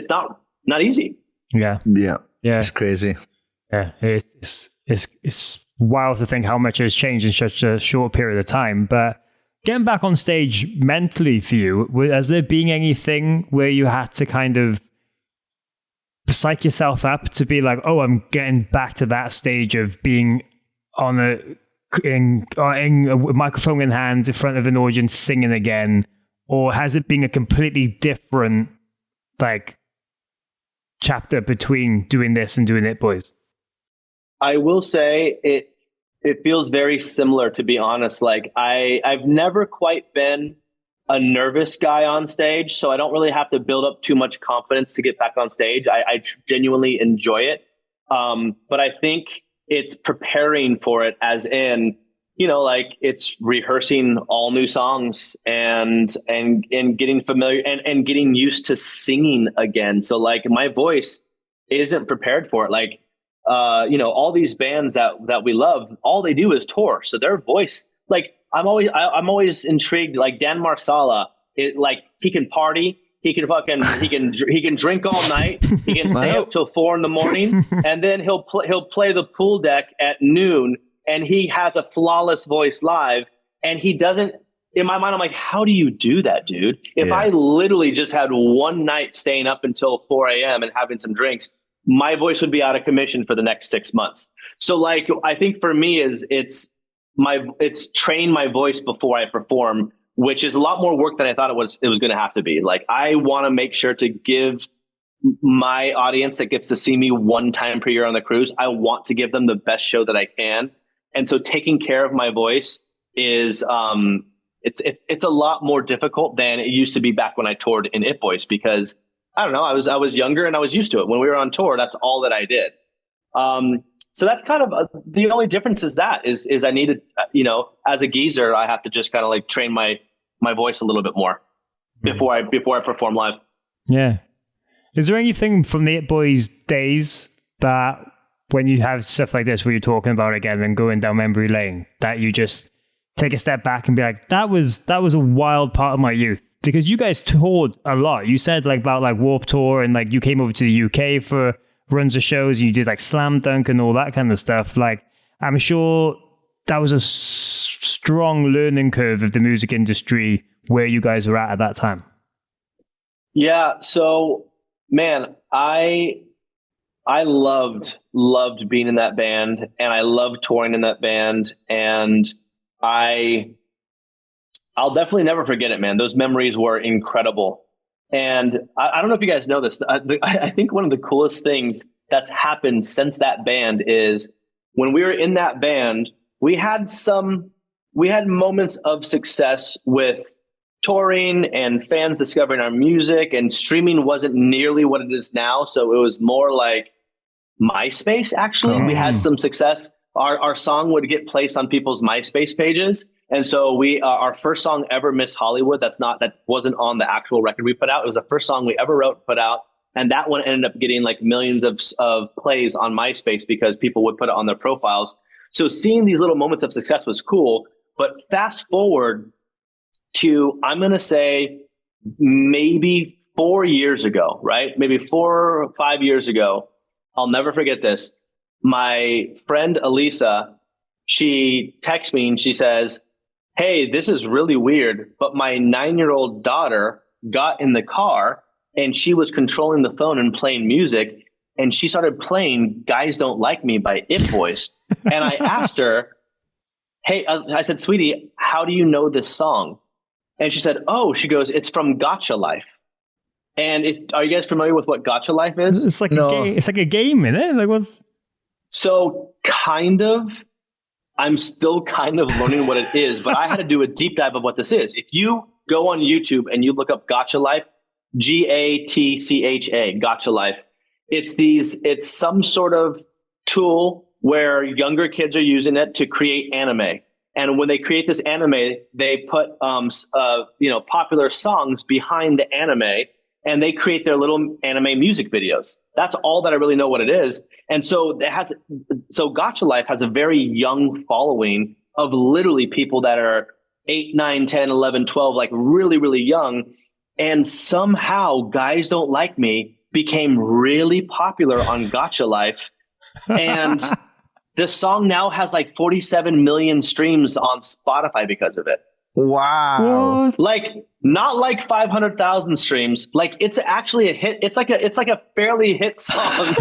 not easy. Yeah. It's crazy. Yeah, it's wild to think how much has changed in such a short period of time. But getting back on stage mentally for you, has there been anything where you had to kind of psych yourself up to be like, oh, I'm getting back to that stage of being on a microphone in hand in front of an audience singing again? Or has it been a completely different like chapter between doing this and doing It Boys? I will say it feels very similar, to be honest. Like I've never quite been a nervous guy on stage, so I don't really have to build up too much confidence to get back on stage. I genuinely enjoy it. But I think it's preparing for it, as in, like it's rehearsing all new songs and getting familiar and getting used to singing again. So like my voice isn't prepared for it. Like, all these bands that we love, all they do is tour. So their voice, like I'm always intrigued. Like Dan Marsala, he can party, he can drink all night, he can stay up till 4 a.m, and then he'll play the pool deck at noon, and he has a flawless voice live. And he doesn't. In my mind, I'm like, how do you do that, dude? If I literally just had one night staying up until 4 a.m. and having some drinks, my voice would be out of commission for the next 6 months. So like, I think for me it's train my voice before I perform, which is a lot more work than I thought it was going to have to be. Like, I want to make sure to give my audience that gets to see me one time per year on the cruise, I want to give them the best show that I can. And so taking care of my voice is, it's a lot more difficult than it used to be back when I toured in It Boys, because I don't know, I was younger and I was used to it. When we were on tour, that's all that I did. So that's kind of the only difference is I needed, as a geezer, I have to just kind of like train my voice a little bit more before I perform live. Yeah. Is there anything from the It Boys days that when you have stuff like this where you're talking about again and going down memory lane, that you just take a step back and be like, that was a wild part of my youth? Because you guys toured a lot. You said like about like Warped Tour, and like you came over to the UK for runs of shows, and you did like Slam Dunk and all that kind of stuff. Like, I'm sure that was a strong learning curve of the music industry where you guys were at that time. Yeah. So, man, I loved being in that band, and I loved touring in that band, and I'll definitely never forget it, man. Those memories were incredible. And I don't know if you guys know this. I think one of the coolest things that's happened since that band is when we were in that band, we had moments of success with touring and fans discovering our music, and streaming wasn't nearly what it is now. So it was more like MySpace, actually. We had some success. Our song would get placed on people's MySpace pages. And so our first song ever, Miss Hollywood, that wasn't on the actual record we put out. It was the first song we ever wrote, put out. And that one ended up getting like millions of plays on MySpace because people would put it on their profiles. So seeing these little moments of success was cool. But fast forward to, I'm going to say maybe 4 years ago, right? Maybe 4 or 5 years ago. I'll never forget this. My friend Elisa, she texts me and she says, hey, this is really weird, but my 9-year-old daughter got in the car and she was controlling the phone and playing music. And she started playing Guys Don't Like Me by It Boys. And I asked her, hey, I said, sweetie, how do you know this song? And she said, oh, she goes, it's from Gotcha Life. And are you guys familiar with what Gotcha Life is? It's like a game. It's like a game, isn't it? Like what's... So kind of. I'm still kind of learning what it is, but I had to do a deep dive of what this is. If you go on YouTube and you look up Gotcha Life, Gatcha, Gotcha Life, it's some sort of tool where younger kids are using it to create anime. And when they create this anime, they put popular songs behind the anime, and they create their little anime music videos. That's all that I really know what it is. And so Gotcha Life has a very young following of literally people that are 8, 9, 10, 11, 12, like really, really young. And somehow Guys Don't Like Me became really popular on Gotcha Life. And the song now has like 47 million streams on Spotify because of it. Wow. What? Like, not like 500,000 streams. Like, it's actually a hit. It's like a fairly hit song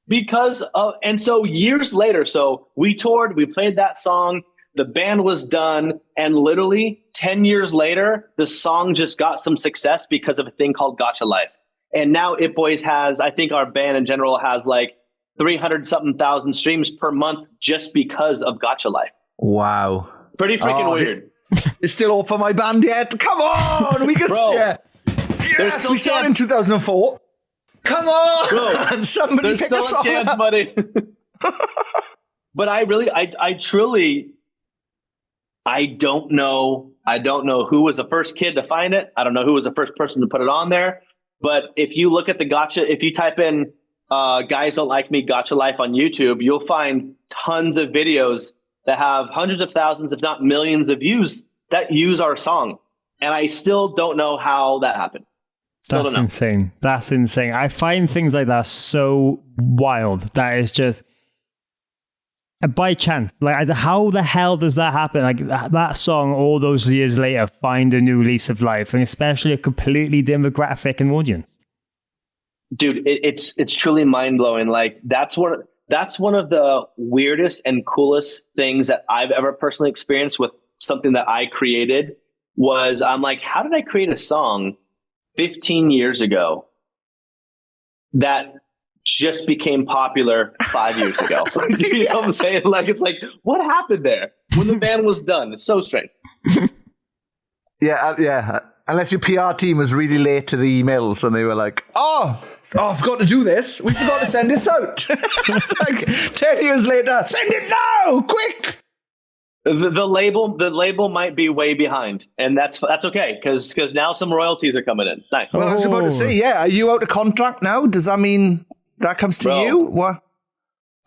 because of, and so years later, so we toured, we played that song, the band was done, and literally 10 years later, the song just got some success because of a thing called Gotcha Life. And now It Boys has, I think our band in general has like 300 something thousand streams per month just because of Gotcha Life. Wow. Pretty freaking weird. It's still all for my band yet. Come on. We can Yes, we started in 2004. Come on. Bro, somebody there's pick still a song a chance, up. buddy. But I truly don't know. I don't know who was the first kid to find it. I don't know who was the first person to put it on there. But if you look at the Gotcha, if you type in Guys Don't Like Me, Gotcha Life on YouTube, you'll find tons of videos that have hundreds of thousands, if not millions of views that use our song. And I still don't know how that happened. That's insane. That's insane. I find things like that so wild. That is just by chance. Like, how the hell does that happen? Like, that song all those years later find a new lease of life, and especially a completely demographic and audience. Dude, it's truly mind-blowing. Like, that's one of the weirdest and coolest things that I've ever personally experienced with something that I created. Was I'm like, how did I create a song 15 years ago that just became popular 5 years ago? You know what I'm saying? Like, it's like, what happened there when the band was done? It's so strange. Yeah. Unless your PR team was really late to the emails and they were like, oh, I forgot to do this. We forgot to send this out. It's like 10 years later, send it now, quick. The label might be way behind, and that's okay because now some royalties are coming in. Nice. Well, I was about to say, are you out of contract now? Does that mean that comes to you? What?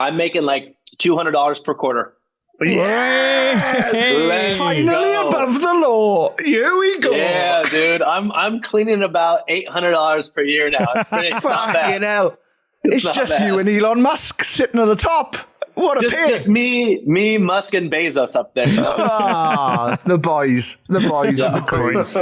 I'm making like $200 per quarter. Yeah, finally above the law. Here we go. Yeah, dude, I'm cleaning about $800 per year now. It's not bad. Fucking hell. It's just you and Elon Musk sitting at the top. What a pig. Just me, Musk, and Bezos up there. You know? The boys with the crews.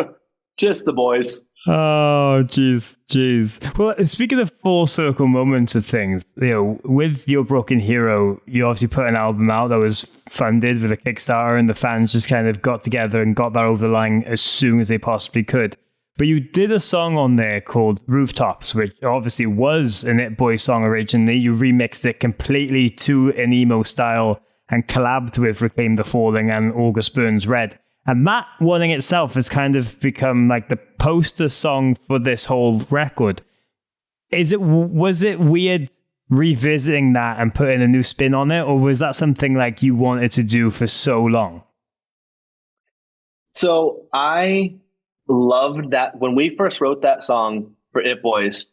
Just the boys. Oh, jeez. Well, speaking of full circle moments of things, with Your Broken Hero, you obviously put an album out that was funded with a Kickstarter, and the fans just kind of got together and got that over the line as soon as they possibly could. But you did a song on there called Rooftops, which obviously was an It Boy song originally. You remixed it completely to an emo style and collabed with Reclaim the Falling and August Burns Red. And that one in itself has kind of become like the poster song for this whole record. Was it weird revisiting that and putting a new spin on it, or was that something like you wanted to do for so long? So I loved that when we first wrote that song for It Boys,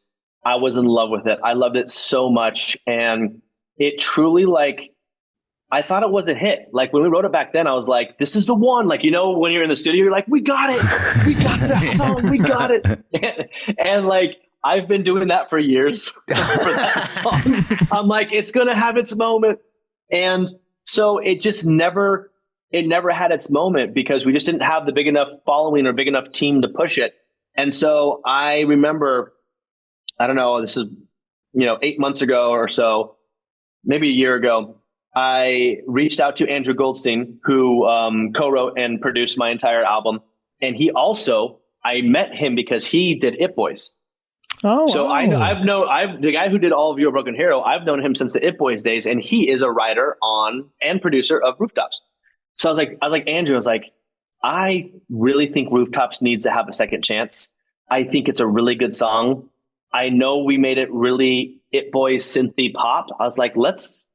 I was in love with it. I loved it so much. And it truly, like, I thought it was a hit. Like when we wrote it back then, I was like, this is the one. Like, you know, when you're in the studio, you're like, we got it. We got that song. We got it. And like, I've been doing that for years for that song. I'm like, it's going to have its moment. And so it just never had its moment because we just didn't have the big enough following or big enough team to push it. And so I remember, I don't know, this is, 8 months ago or so, maybe a year ago, I reached out to Andrew Goldstein, who co-wrote and produced my entire album. And I met him because he did It Boys. Oh, so wow. The guy who did all of Your Broken Hero, I've known him since the It Boys days, and he is a writer on and producer of Rooftops. So I was like, Andrew, I really think Rooftops needs to have a second chance. I think it's a really good song. I know we made it really It Boys synthy pop. I was like, let's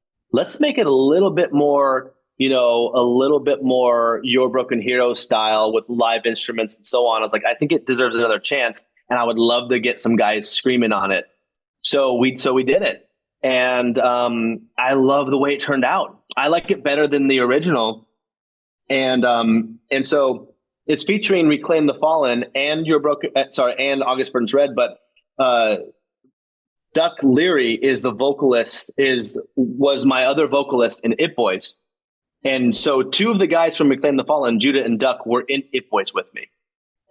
make it a little bit more, a little bit more Your Broken Hero style with live instruments and so on. I was like, I think it deserves another chance, and I would love to get some guys screaming on it. So we did it, and I love the way it turned out. I like it better than the original, and so it's featuring Reclaim the Fallen and and August Burns Red, but Duck Leary is the vocalist, was my other vocalist in It Boys. And so two of the guys from Reclaim the Fallen, Judah and Duck, were in It Boys with me.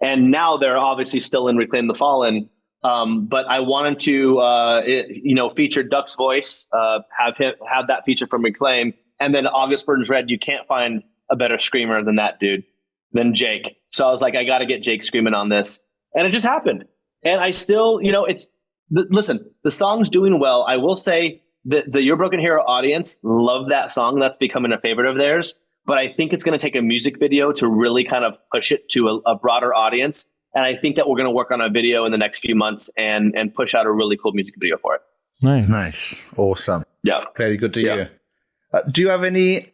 And now they're obviously still in Reclaim the Fallen. But I wanted to, feature Duck's voice, have that feature from Reclaim. And then August Burns Red, you can't find a better screamer than Jake. So I was like, I got to get Jake screaming on this. And it just happened. And I still, listen, the song's doing well. I will say that the Your Broken Hero audience love that song. That's becoming a favorite of theirs. But I think it's going to take a music video to really kind of push it to a broader audience. And I think that we're going to work on a video in the next few months and push out a really cool music video for it. Nice. Awesome. Yeah. Very good to hear. Do you have any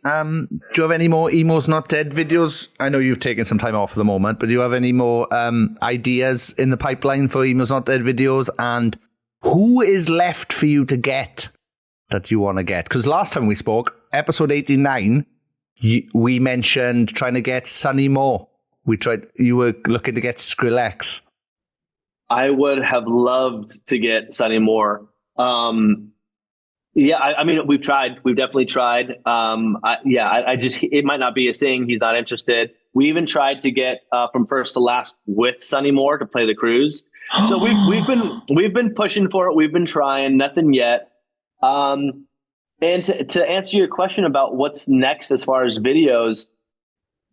more Emo's Not Dead videos? I know you've taken some time off at the moment, but do you have any more ideas in the pipeline for Emo's Not Dead videos? And who is left for you to get that you want to get? Because last time we spoke, episode 89, we mentioned trying to get Sonny Moore. You were looking to get Skrillex. I would have loved to get Sonny Moore. Yeah, I mean, we've tried. We've definitely tried. It might not be his thing. He's not interested. We even tried to get From First to Last with Sonny Moore to play the cruise. So we've been pushing for it. We've been trying. Nothing yet. And to answer your question about what's next as far as videos,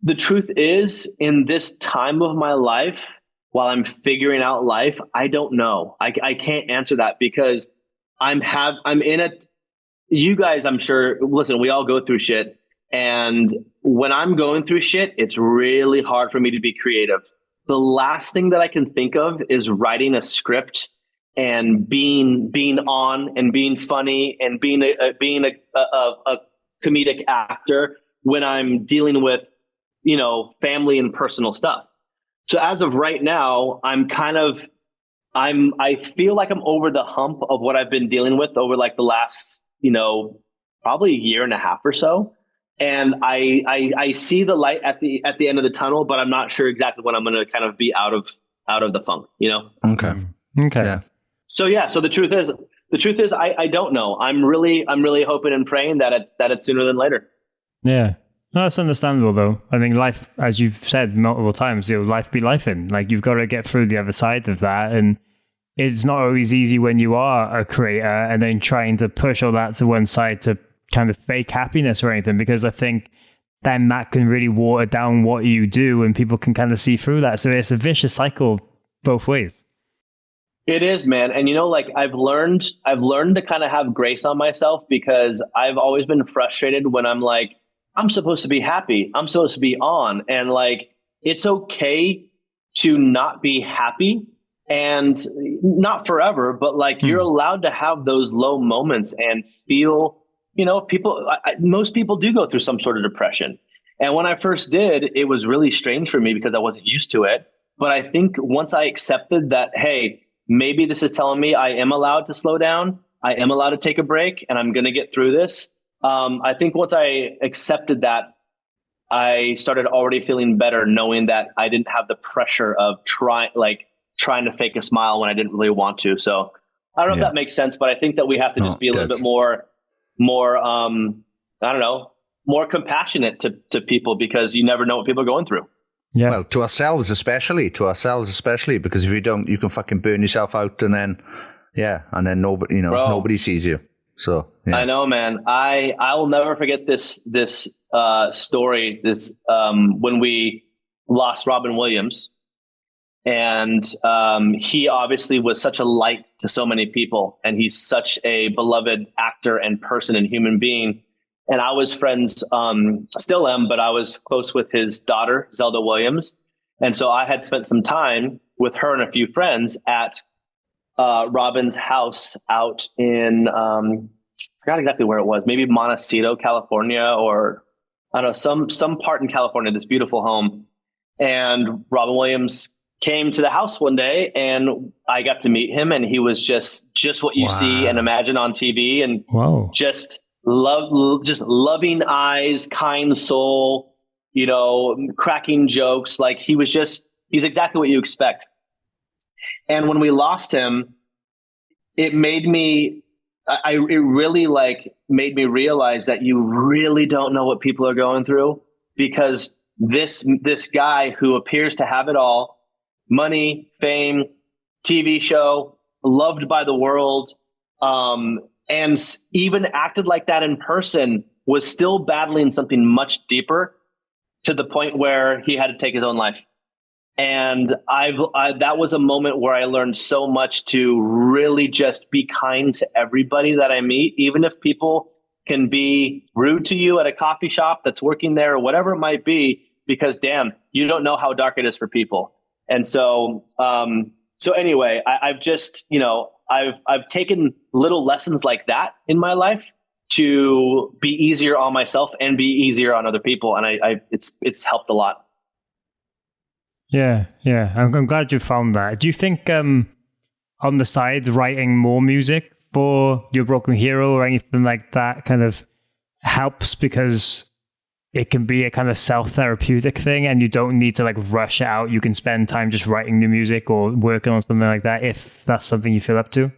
the truth is, in this time of my life, while I'm figuring out life, I don't know. I can't answer that because I'm in it. You guys, I'm sure, listen, we all go through shit. And when I'm going through shit, it's really hard for me to be creative. The last thing that I can think of is writing a script and being on and being funny and being a comedic actor when I'm dealing with, family and personal stuff. So as of right now, I feel like I'm over the hump of what I've been dealing with over like the last, probably a year and a half or so. And I see the light at the end of the tunnel, but I'm not sure exactly when I'm going to kind of be out of the funk, Okay. Yeah. So the truth is I don't know. I'm really hoping and praying that it's sooner than later. Yeah. No, that's understandable though. I mean, life, as you've said multiple times, life be lifing. Like you've got to get through the other side of that. And it's not always easy when you are a creator and then trying to push all that to one side to kind of fake happiness or anything, because I think then that can really water down what you do and people can kind of see through that. So it's a vicious cycle both ways. It is, man. And I've learned to kind of have grace on myself because I've always been frustrated when I'm like, I'm supposed to be happy. I'm supposed to be on. And it's okay to not be happy and not forever, but you're allowed to have those low moments and feel, most people do go through some sort of depression. And when I first did, it was really strange for me because I wasn't used to it. But I think once I accepted that, hey, maybe this is telling me I am allowed to slow down, I am allowed to take a break, and I'm going to get through this. I think once I accepted that, I started already feeling better, knowing that I didn't have the pressure of trying to fake a smile when I didn't really want to. So I don't know if that makes sense, but I think that we have to just be a little bit more, I don't know, more compassionate to people, because you never know what people are going through. Yeah. Well, to ourselves especially, because if you don't, you can fucking burn yourself out, and then nobody, nobody sees you. So yeah. I know, man. I'll never forget this story. When we lost Robin Williams, and he obviously was such a light to so many people, and he's such a beloved actor and person and human being. And I was friends, still am, but I was close with his daughter, Zelda Williams. And so I had spent some time with her and a few friends at Robin's house out in, I forgot exactly where it was, maybe Montecito, California, or I don't know, some part in California, this beautiful home. And Robin Williams came to the house one day, and I got to meet him, and he was just what you see and imagine on TV, and just loving eyes, kind soul, cracking jokes. Like he's exactly what you expect. And when we lost him, it made me realize that you really don't know what people are going through, because this guy who appears to have it all, money, fame, TV show, loved by the world, and even acted like that in person, was still battling something much deeper, to the point where he had to take his own life. And that was a moment where I learned so much to really just be kind to everybody that I meet, even if people can be rude to you at a coffee shop that's working there or whatever it might be, because damn, you don't know how dark it is for people. And so, anyway, I've just, I've taken little lessons like that in my life to be easier on myself and be easier on other people. And it's helped a lot. Yeah. I'm glad you found that. Do you think on the side, writing more music for Your Broken Hero or anything like that kind of helps, because it can be a kind of self-therapeutic thing, and you don't need to rush it out. You can spend time just writing new music or working on something like that, if that's something you feel up to?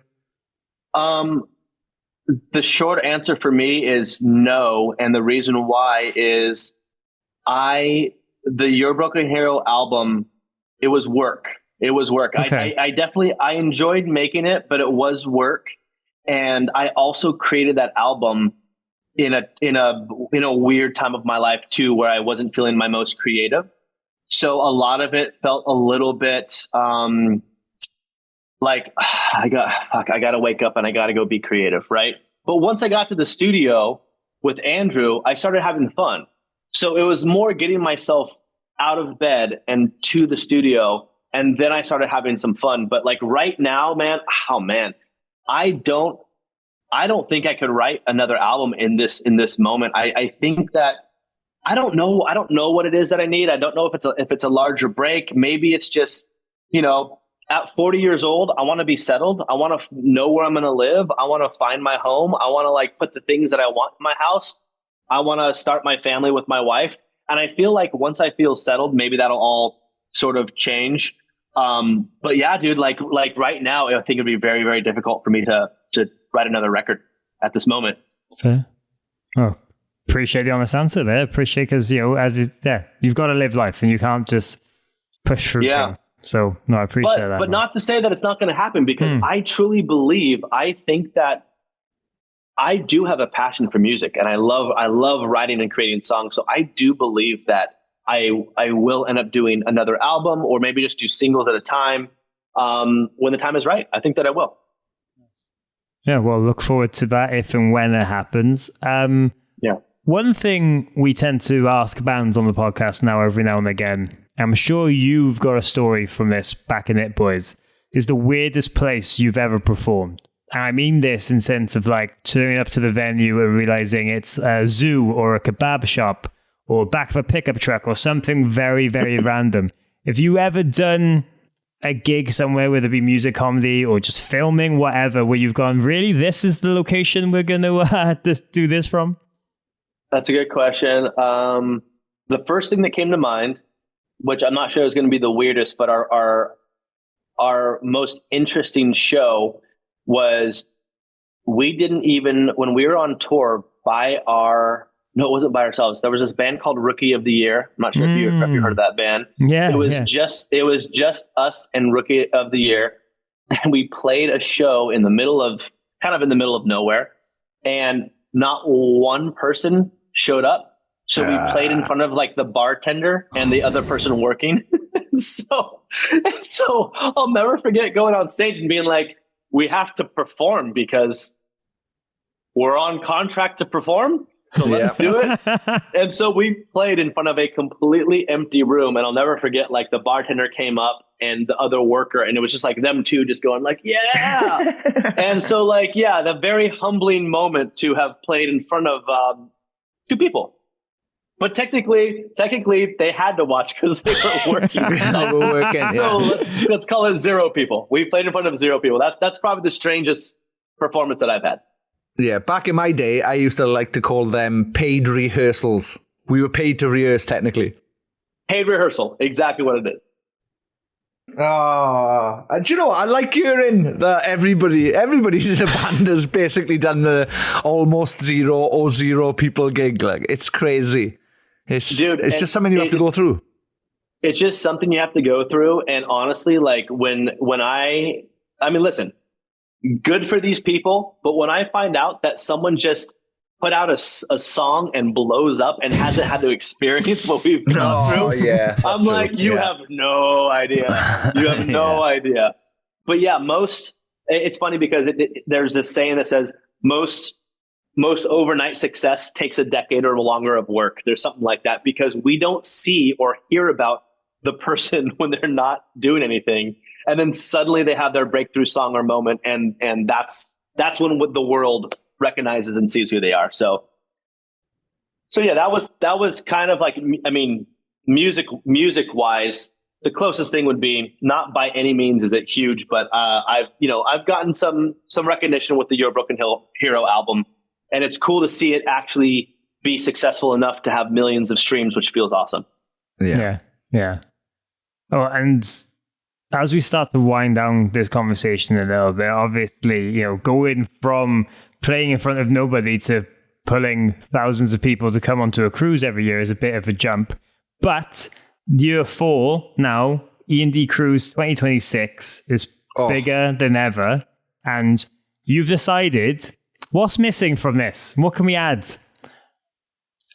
The short answer for me is no. And the reason why is the Your Broken Hero album, it was work. It was work. Okay. I enjoyed making it, but it was work. And I also created that album in a weird time of my life too, where I wasn't feeling my most creative. So a lot of it felt a little bit like I got to wake up and I got to go be creative, right? But once I got to the studio with Andrew, I started having fun. So it was more getting myself out of bed and to the studio, and then I started having some fun. But right now, man, I don't think I could write another album in this moment. I think that I don't know what it is that I need. I don't know if it's a larger break. Maybe it's just, at 40 years old, I want to be settled. I want to know where I'm going to live. I want to find my home. I want to put the things that I want in my house. I want to start my family with my wife. And I feel like once I feel settled, maybe that'll all sort of change. But yeah, dude, like right now, I think it'd be very, very difficult for me to write another record at this moment. Fair. Oh, appreciate the honest answer there. Appreciate, because you've got to live life, and you can't just push through things. So no, I appreciate that. But not to say that it's not going to happen, because I truly believe, I think that I do have a passion for music, and I love writing and creating songs. So I do believe that I will end up doing another album, or maybe just do singles at a time when the time is right. I think that I will. Yeah, well, look forward to that if and when it happens. One thing we tend to ask bands on the podcast every now and again, I'm sure you've got a story from this back in it, boys, is the weirdest place you've ever performed. And I mean this in sense of turning up to the venue and realizing it's a zoo or a kebab shop or back of a pickup truck or something very, very random. Have you ever done a gig somewhere, whether it be music, comedy, or just filming, whatever, where you've gone, really, this is the location we're going to do this from? That's a good question. The first thing that came to mind, which I'm not sure is going to be the weirdest, but our most interesting show was, we didn't even, when we were on tour, it wasn't by ourselves. There was this band called Rookie of the Year. I'm not sure if you heard of that band. Yeah. It was just us and Rookie of the Year. And we played a show in the middle of nowhere. And not one person showed up. So we played in front of like the bartender and the other person working. So I'll never forget going on stage and being like, we have to perform because we're on contract to perform. So let's do it. And so we played in front of a completely empty room. And I'll never forget, like, the bartender came up and the other worker, and it was just like them two just going like, yeah. And so like, yeah, the very humbling moment to have played in front of 2 people. But technically they had to watch because they were working. So let's call it 0 people. We played in front of 0 people. That's probably the strangest performance that I've had. Yeah, back in my day, I used to like to call them paid rehearsals. We were paid to rehearse, technically. Paid rehearsal, exactly what it is. And do you know what? I like hearing that everybody's in a band has basically done the almost 0 people gig. Like, it's crazy. It's just something you have to go through. It's just something you have to go through. And honestly, like when I mean, listen, good for these people, but when I find out that someone just put out a song and blows up and hasn't had to experience what we've gone through, I'm like, you have no idea. You have no idea. But yeah, it's funny because there's this saying that says most overnight success takes a decade or longer of work. There's something like that, because we don't see or hear about the person when they're not doing anything. And then suddenly they have their breakthrough song or moment, and that's when the world recognizes and sees who they are. So yeah, that was kind of like, I mean, music wise, the closest thing would be, not by any means is it huge, but I've gotten some recognition with the You're a Broken Hero album, and it's cool to see it actually be successful enough to have millions of streams, which feels awesome. Yeah. Oh, and as we start to wind down this conversation a little bit, obviously, going from playing in front of nobody to pulling thousands of people to come onto a cruise every year is a bit of a jump. But year 4 now, E.N.D. Cruise 2026 is bigger than ever. And you've decided, what's missing from this? What can we add?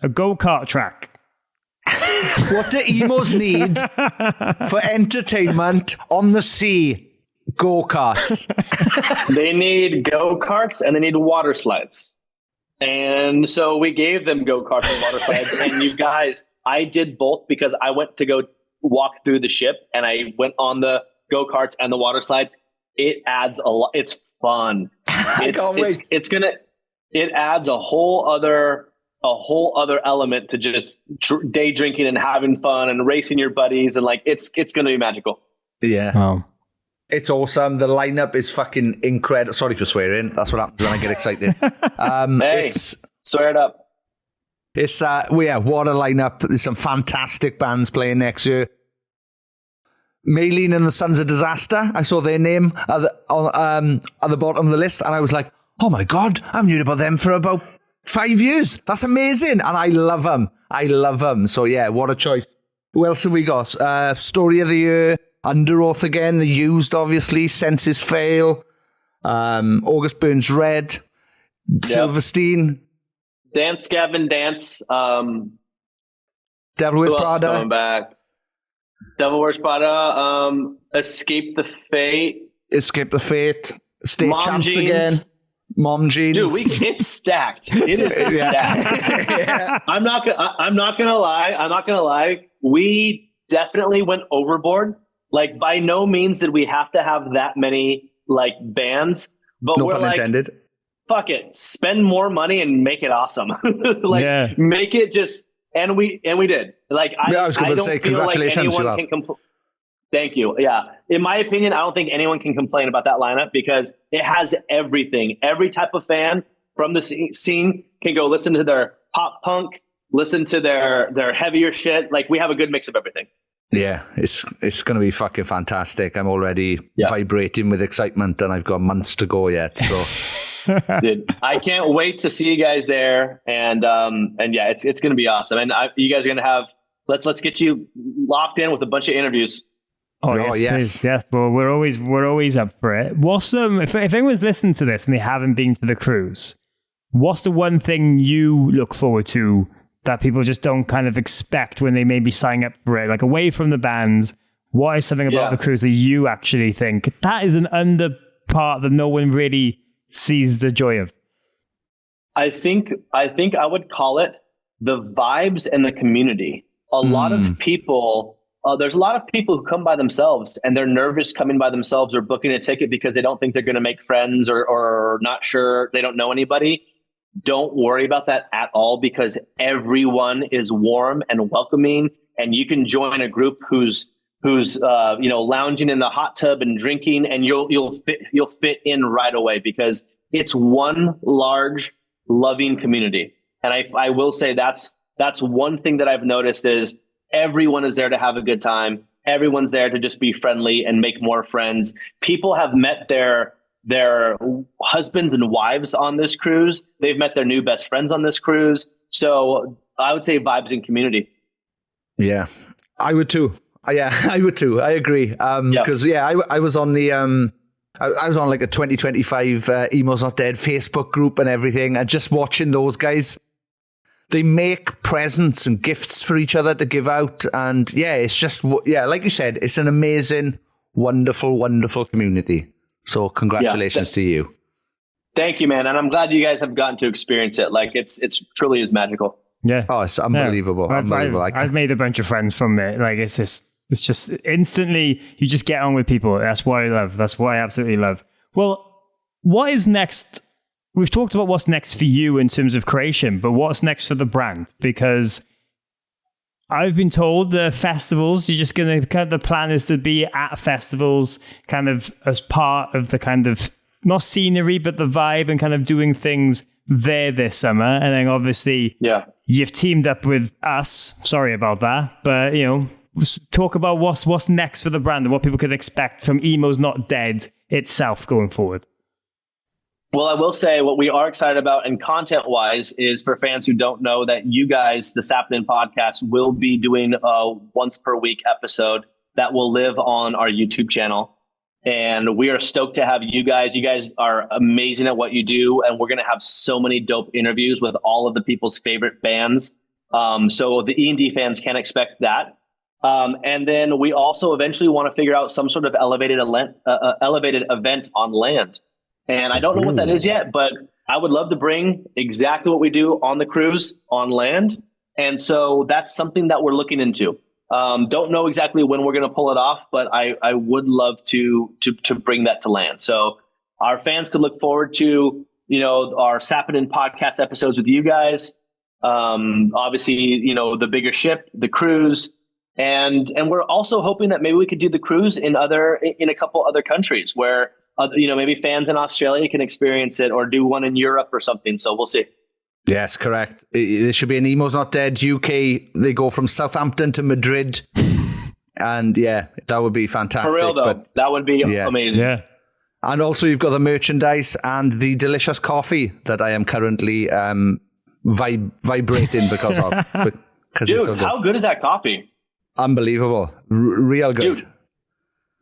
A go-kart track. What do emos need for entertainment on the sea? Go-karts. They need go-karts and they need water slides. And so we gave them go-karts and water slides. And you guys, I did both because I went to go walk through the ship and I went on the go-karts and the water slides. It adds a lot. It's fun. It adds a whole other element to just day drinking and having fun and racing your buddies, and like it's going to be magical. Yeah. It's awesome. The lineup is fucking incredible. Sorry for swearing. That's what happens when I get excited. Swear it up. It's what a lineup. There's some fantastic bands playing next year. Maylene and the Sons of Disaster. I saw their name at the bottom of the list, and I was like, oh my God, I've known about them for about 5 years. That's amazing. And I love them. So yeah, what a choice. Who else have we got? Story of the Year, Under Oath again, The Used, obviously, Senses Fail, August Burns Red, Silverstein. Dance, Gavin, Dance. Devil Wears Prada. Coming back. Devil Wears Prada. Escape the Fate. State Champs again. Mom Jeans. Dude, it's stacked. It is stacked. Yeah. I'm not gonna lie. We definitely went overboard. Like, by no means did we have to have that many like bands, but no we're pun intended. Fuck it, spend more money and make it awesome. Make it just, and we did. Like, I was going to say, congratulations. Like Thank you. Yeah. In my opinion, I don't think anyone can complain about that lineup because it has everything. Every type of fan from the scene can go listen to their pop punk, listen to their heavier shit. Like, we have a good mix of everything. Yeah, it's going to be fucking fantastic. I'm already vibrating with excitement, and I've got months to go yet. So, dude, I can't wait to see you guys there. And yeah, it's going to be awesome. And you guys are going to have, let's get you locked in with a bunch of interviews. Oh, yes. Well, we're always up for it. What's if anyone's listening to this and they haven't been to the cruise, what's the one thing you look forward to that people just don't kind of expect when they maybe sign up for it? Like, away from the bands, what is something about the cruise that you actually think that is an under part that no one really sees the joy of? I think I would call it the vibes and the community. A lot of people. There's a lot of people who come by themselves and they're nervous coming by themselves or booking a ticket because they don't think they're going to make friends or not sure, they don't know anybody. Don't worry about that at all, because everyone is warm and welcoming, and you can join a group who's lounging in the hot tub and drinking, and you'll fit in right away because it's one large loving community. And I will say that's one thing that I've noticed is everyone is there to have a good time. Everyone's there to just be friendly and make more friends. People have met their husbands and wives on this cruise. They've met their new best friends on this cruise. So I would say vibes and community. Yeah, I would too. Yeah, I would too. I agree. Because I was on the I was on like a 2025 Emo's Not Dead Facebook group and everything, and just watching those guys. They make presents and gifts for each other to give out. And yeah, it's just, like you said, it's an amazing, wonderful, wonderful community. So congratulations to you. Thank you, man. And I'm glad you guys have gotten to experience it. Like, it's truly is magical. Yeah. Oh, it's unbelievable. Yeah. Unbelievable. I've made a bunch of friends from it. Like, it's just instantly, you just get on with people. That's what I love. That's what I absolutely love. Well, what is next? We've talked about what's next for you in terms of creation, but what's next for the brand? Because I've been told the festivals, you're just going to, kind of the plan is to be at festivals kind of as part of the kind of, not scenery, but the vibe and kind of doing things there this summer. And then obviously you've teamed up with us. Sorry about that. But, talk about what's next for the brand and what people can expect from Emo's Not Dead itself going forward. Well, I will say what we are excited about and content-wise is, for fans who don't know, that you guys, the Sappenin Podcast, will be doing a once-per-week episode that will live on our YouTube channel. And we are stoked to have you guys. You guys are amazing at what you do, and we're going to have so many dope interviews with all of the people's favorite bands. So the E.N.D fans can expect that. And then we also eventually want to figure out some sort of elevated event on land. And I don't know what that is yet, but I would love to bring exactly what we do on the cruise on land. And so that's something that we're looking into. Don't know exactly when we're going to pull it off, but I would love to bring that to land. So our fans could look forward to, our Sappenin Podcast episodes with you guys. Obviously, the bigger ship, the cruise. And we're also hoping that maybe we could do the cruise in a couple other countries where, maybe fans in Australia can experience it, or do one in Europe or something. So we'll see. Yes, correct. There should be an Emo's Not Dead UK. They go from Southampton to Madrid. And yeah, that would be fantastic. For real though, that would be amazing. Yeah. And also you've got the merchandise and the delicious coffee that I am currently vibrating because of. Dude, it's so good. How good is that coffee? Unbelievable. Real good.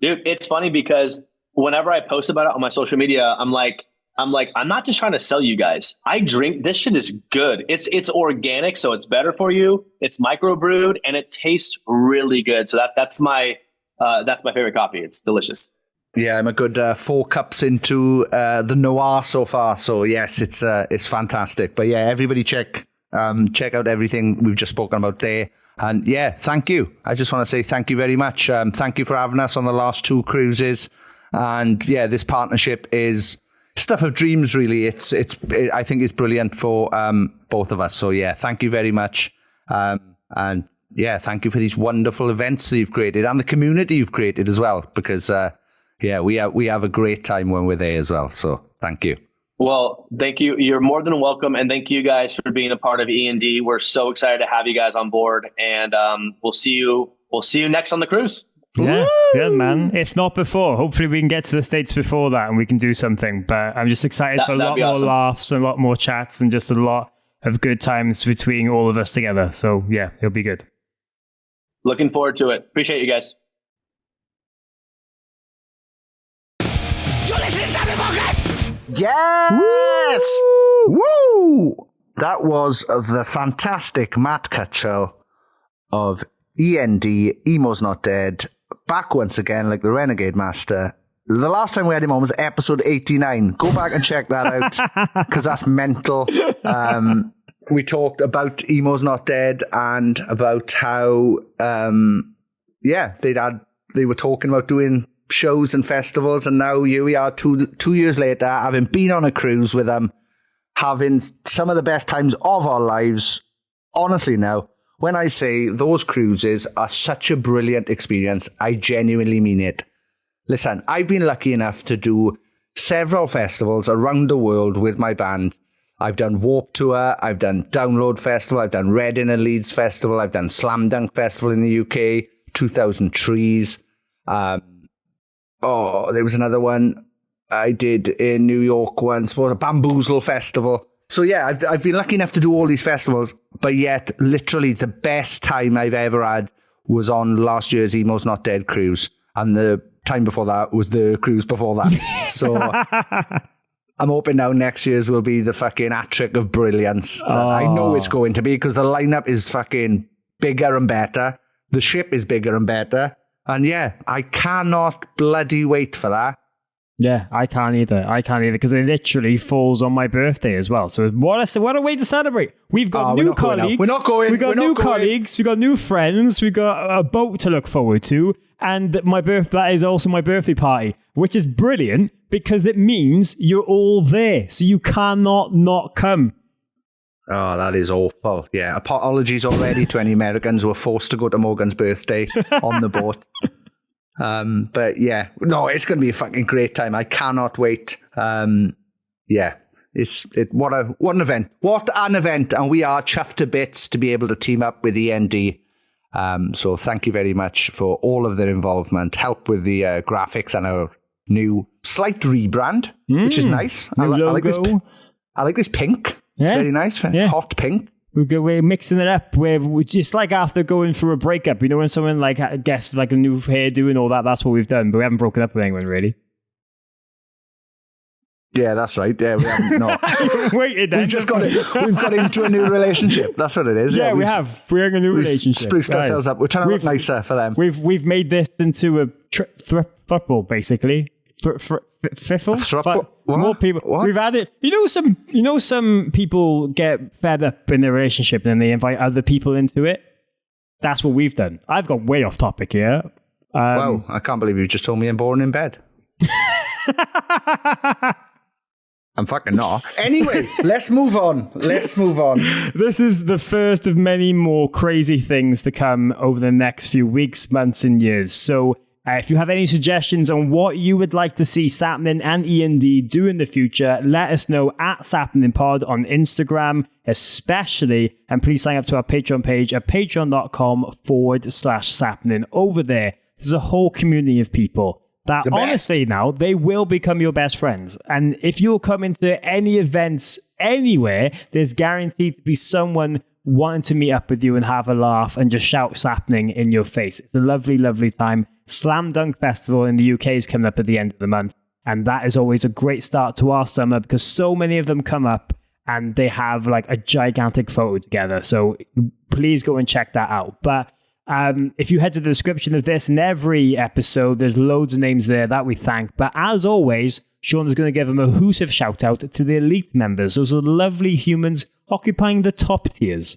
Dude, it's funny because whenever I post about it on my social media, I'm like, I'm not just trying to sell you guys. I drink, this shit is good. It's organic, so it's better for you. It's microbrewed and it tastes really good. So that's my favorite coffee. It's delicious. Yeah, I'm a good 4 cups into the Noir so far. So yes, it's fantastic. But yeah, everybody check out everything we've just spoken about there. And yeah, thank you. I just want to say thank you very much. Thank you for having us on the last 2 cruises. And yeah, this partnership is stuff of dreams, really. I think it's brilliant for both of us. So yeah, thank you very much. And thank you for these wonderful events that you've created and the community you've created as well, because we have a great time when we're there as well. So thank you. Well, thank you. You're more than welcome. And thank you guys for being a part of E&D. We're so excited to have you guys on board, and we'll see you next on the cruise. Yeah, man. If not before, hopefully we can get to the States before that and we can do something. But I'm just excited for a lot more laughs and a lot more chats and just a lot of good times between all of us together. So yeah, it'll be good. Looking forward to it. Appreciate you guys. You're listening to Sappenin Podcast. Yes! Woo! That was the fantastic Matt Cutshall of E.N.D, Emo's Not Dead, back once again like the Renegade Master. The last time we had him on was episode 89. Go back and check that out, because that's mental. We talked about Emo's Not Dead and about how, they were talking about doing shows and festivals, and now here we are 2 years later, having been on a cruise with them, having some of the best times of our lives. Honestly now, when I say those cruises are such a brilliant experience, I genuinely mean it. Listen, I've been lucky enough to do several festivals around the world with my band. I've done Warped Tour, I've done Download Festival, I've done Reading and Leeds Festival, I've done Slam Dunk Festival in the UK, 2000 Trees. There was another one I did in New York once, was a Bamboozle Festival. So yeah, I've been lucky enough to do all these festivals, but yet literally the best time I've ever had was on last year's Emo's Not Dead cruise. And the time before that was the cruise before that. So I'm hoping now next year's will be the fucking hat-trick of brilliance. I know it's going to be, because the lineup is fucking bigger and better. The ship is bigger and better. And yeah, I cannot bloody wait for that. Yeah, I can't either, because it literally falls on my birthday as well. So what a way to celebrate. We've got new colleagues. We're not going. We've got new colleagues. We've got new friends. We've got a boat to look forward to. And that is also my birthday party, which is brilliant because it means you're all there. So you cannot not come. Oh, that is awful. Yeah, apologies already to any Americans who were forced to go to Morgan's birthday on the boat. But yeah, no, it's going to be a fucking great time. I cannot wait. What an event. What an event. And we are chuffed to bits to be able to team up with E.N.D. So thank you very much for all of their involvement, help with the graphics and our new slight rebrand, which is nice. I like this pink. It's very nice. Hot pink. We're mixing it up. We're just like after going through a breakup, you know, when someone like gets like a new hairdo and all that, that's what we've done. But we haven't broken up with anyone really. Yeah, that's right. Yeah, we haven't. No. Waited then. We've just got it. We've got into a new relationship. That's what it is. Yeah, we have. We're in a new relationship. Spruced ourselves up. We're trying to look nicer for them. We've made this into a thruple, basically. More people. What? We've had it. You know, some people get fed up in their relationship and then they invite other people into it. That's what we've done. I've got way off topic here. Wow, I can't believe you just told me I'm born in bed. I'm fucking not. Anyway, let's move on. This is the first of many more crazy things to come over the next few weeks, months, and years. So if you have any suggestions on what you would like to see Sappenin and E.N.D do in the future, let us know at Sappenin Pod on Instagram, especially. And please sign up to our Patreon page at patreon.com/Sappenin. Over there, there's a whole community of people that honestly now, they will become your best friends. And if you'll come into any events anywhere, there's guaranteed to be someone wanting to meet up with you and have a laugh and just shout Sappenin in your face. It's a lovely, lovely time. Slam Dunk Festival in the UK is coming up at the end of the month. And that is always a great start to our summer because so many of them come up and they have like a gigantic photo together. So please go and check that out. But if you head to the description of this and every episode, there's loads of names there that we thank. But as always, Sean is going to give a mahoosive shout out to the elite members. Those are the lovely humans occupying the top tiers.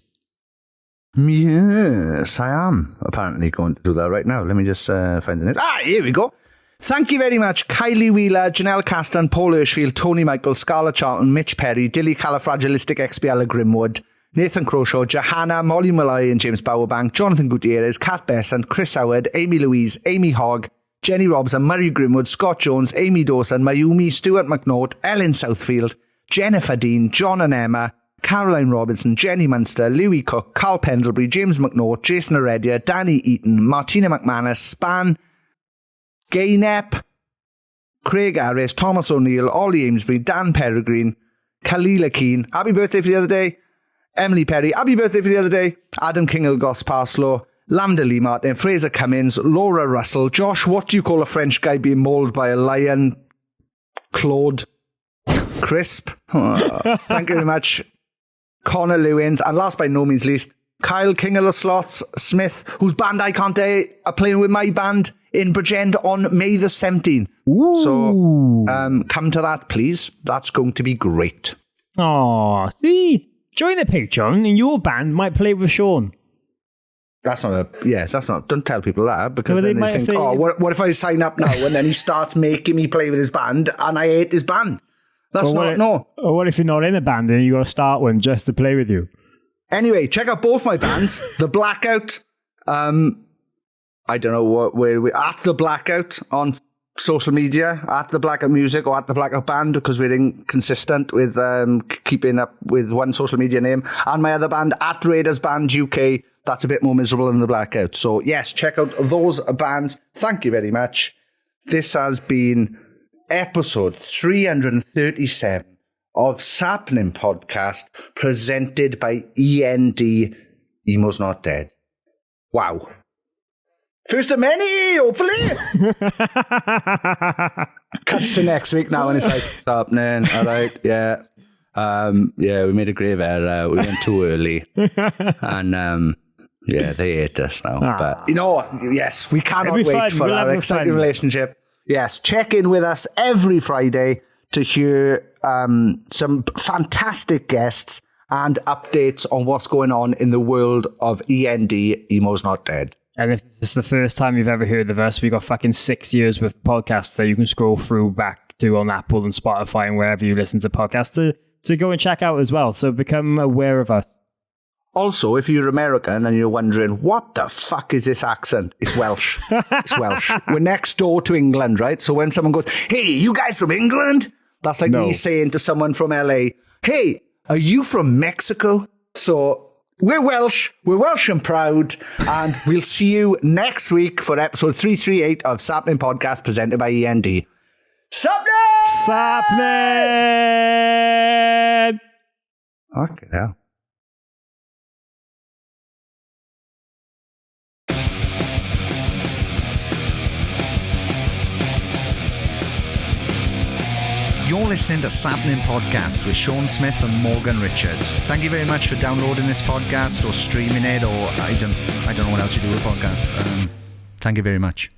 Yes, I am apparently going to do that right now. Let me just find it. Here we go. Thank you very much, Kylie Wheeler, Janelle Castan, Paul Hirschfield, Tony Michael, Scarlett Charlton, Mitch Perry, Dilly Califragilistic XBL of Grimwood, Nathan Croshaw, Johanna, Molly Malloy and James Bowerbank, Jonathan Gutierrez, Kat Besant, Chris Howard, Amy Louise, Amy Hogg, Jenny Robson, Murray Grimwood, Scott Jones, Amy Dawson, Mayumi, Stuart McNaught, Ellen Southfield, Jennifer Dean, John and Emma, Caroline Robinson, Jenny Munster, Louis Cook, Carl Pendlebury, James McNaught, Jason Heredia, Danny Eaton, Martina McManus, Span, Gaynep, Craig Harris, Thomas O'Neill, Ollie Amesbury, Dan Peregrine, Kalila Keane, happy birthday for the other day, Emily Perry, happy birthday for the other day, Adam Kingle-Goss Parslow, Lambda Lee Martin, Fraser Cummins, Laura Russell, Josh, what do you call a French guy being mauled by a lion? Claude Crisp. Oh, thank you very much. Connor Lewins, and last by no means least, Kyle King of the Slots Smith, whose band I Can't Dare are playing with my band in Bridgend on May the 17th. Ooh. So come to that, please. That's going to be great. Oh, see? Join the Patreon and your band might play with Sean. That's not, don't tell people that, because then they think, what if I sign up now and then he starts making me play with his band and I hate his band? That's no. Or what if you're not in a band and you got to start one just to play with you? Anyway, check out both my bands, The Blackout, I don't know where we at The Blackout on social media, at The Blackout Music or at The Blackout Band, because we're inconsistent with keeping up with one social media name, and my other band at Raiders Band UK. That's a bit more miserable than The Blackout. So yes, check out those bands. Thank you very much. This has been episode 337 of Sappenin Podcast, presented by E.N.D. Emo's Not Dead. Wow. First of many, hopefully. Cuts to next week now and it's like, Sappenin, all right, yeah. Yeah, we made a grave error. We went too early. And yeah, they hate us now. But you know what? Yes, we cannot wait for our exciting relationship. Yes, check in with us every Friday to hear some fantastic guests and updates on what's going on in the world of E.N.D. Emo's Not Dead. And if this is the first time you've ever heard of us, we got fucking 6 years with podcasts that you can scroll through back to on Apple and Spotify and wherever you listen to podcasts to go and check out as well. So become aware of us. Also, if you're American and you're wondering, what the fuck is this accent? It's Welsh. It's Welsh. We're next door to England, right? So when someone goes, hey, you guys from England? That's like me saying to someone from LA, hey, are you from Mexico? So we're Welsh and proud, and we'll see you next week for episode 338 of Sappenin Podcast, presented by E.N.D. Sappenin! Sappenin! Okay, now. You're listening to Sappenin Podcast with Sean Smith and Morgan Richards. Thank you very much for downloading this podcast or streaming it, or I don't know what else you do with podcasts. Thank you very much.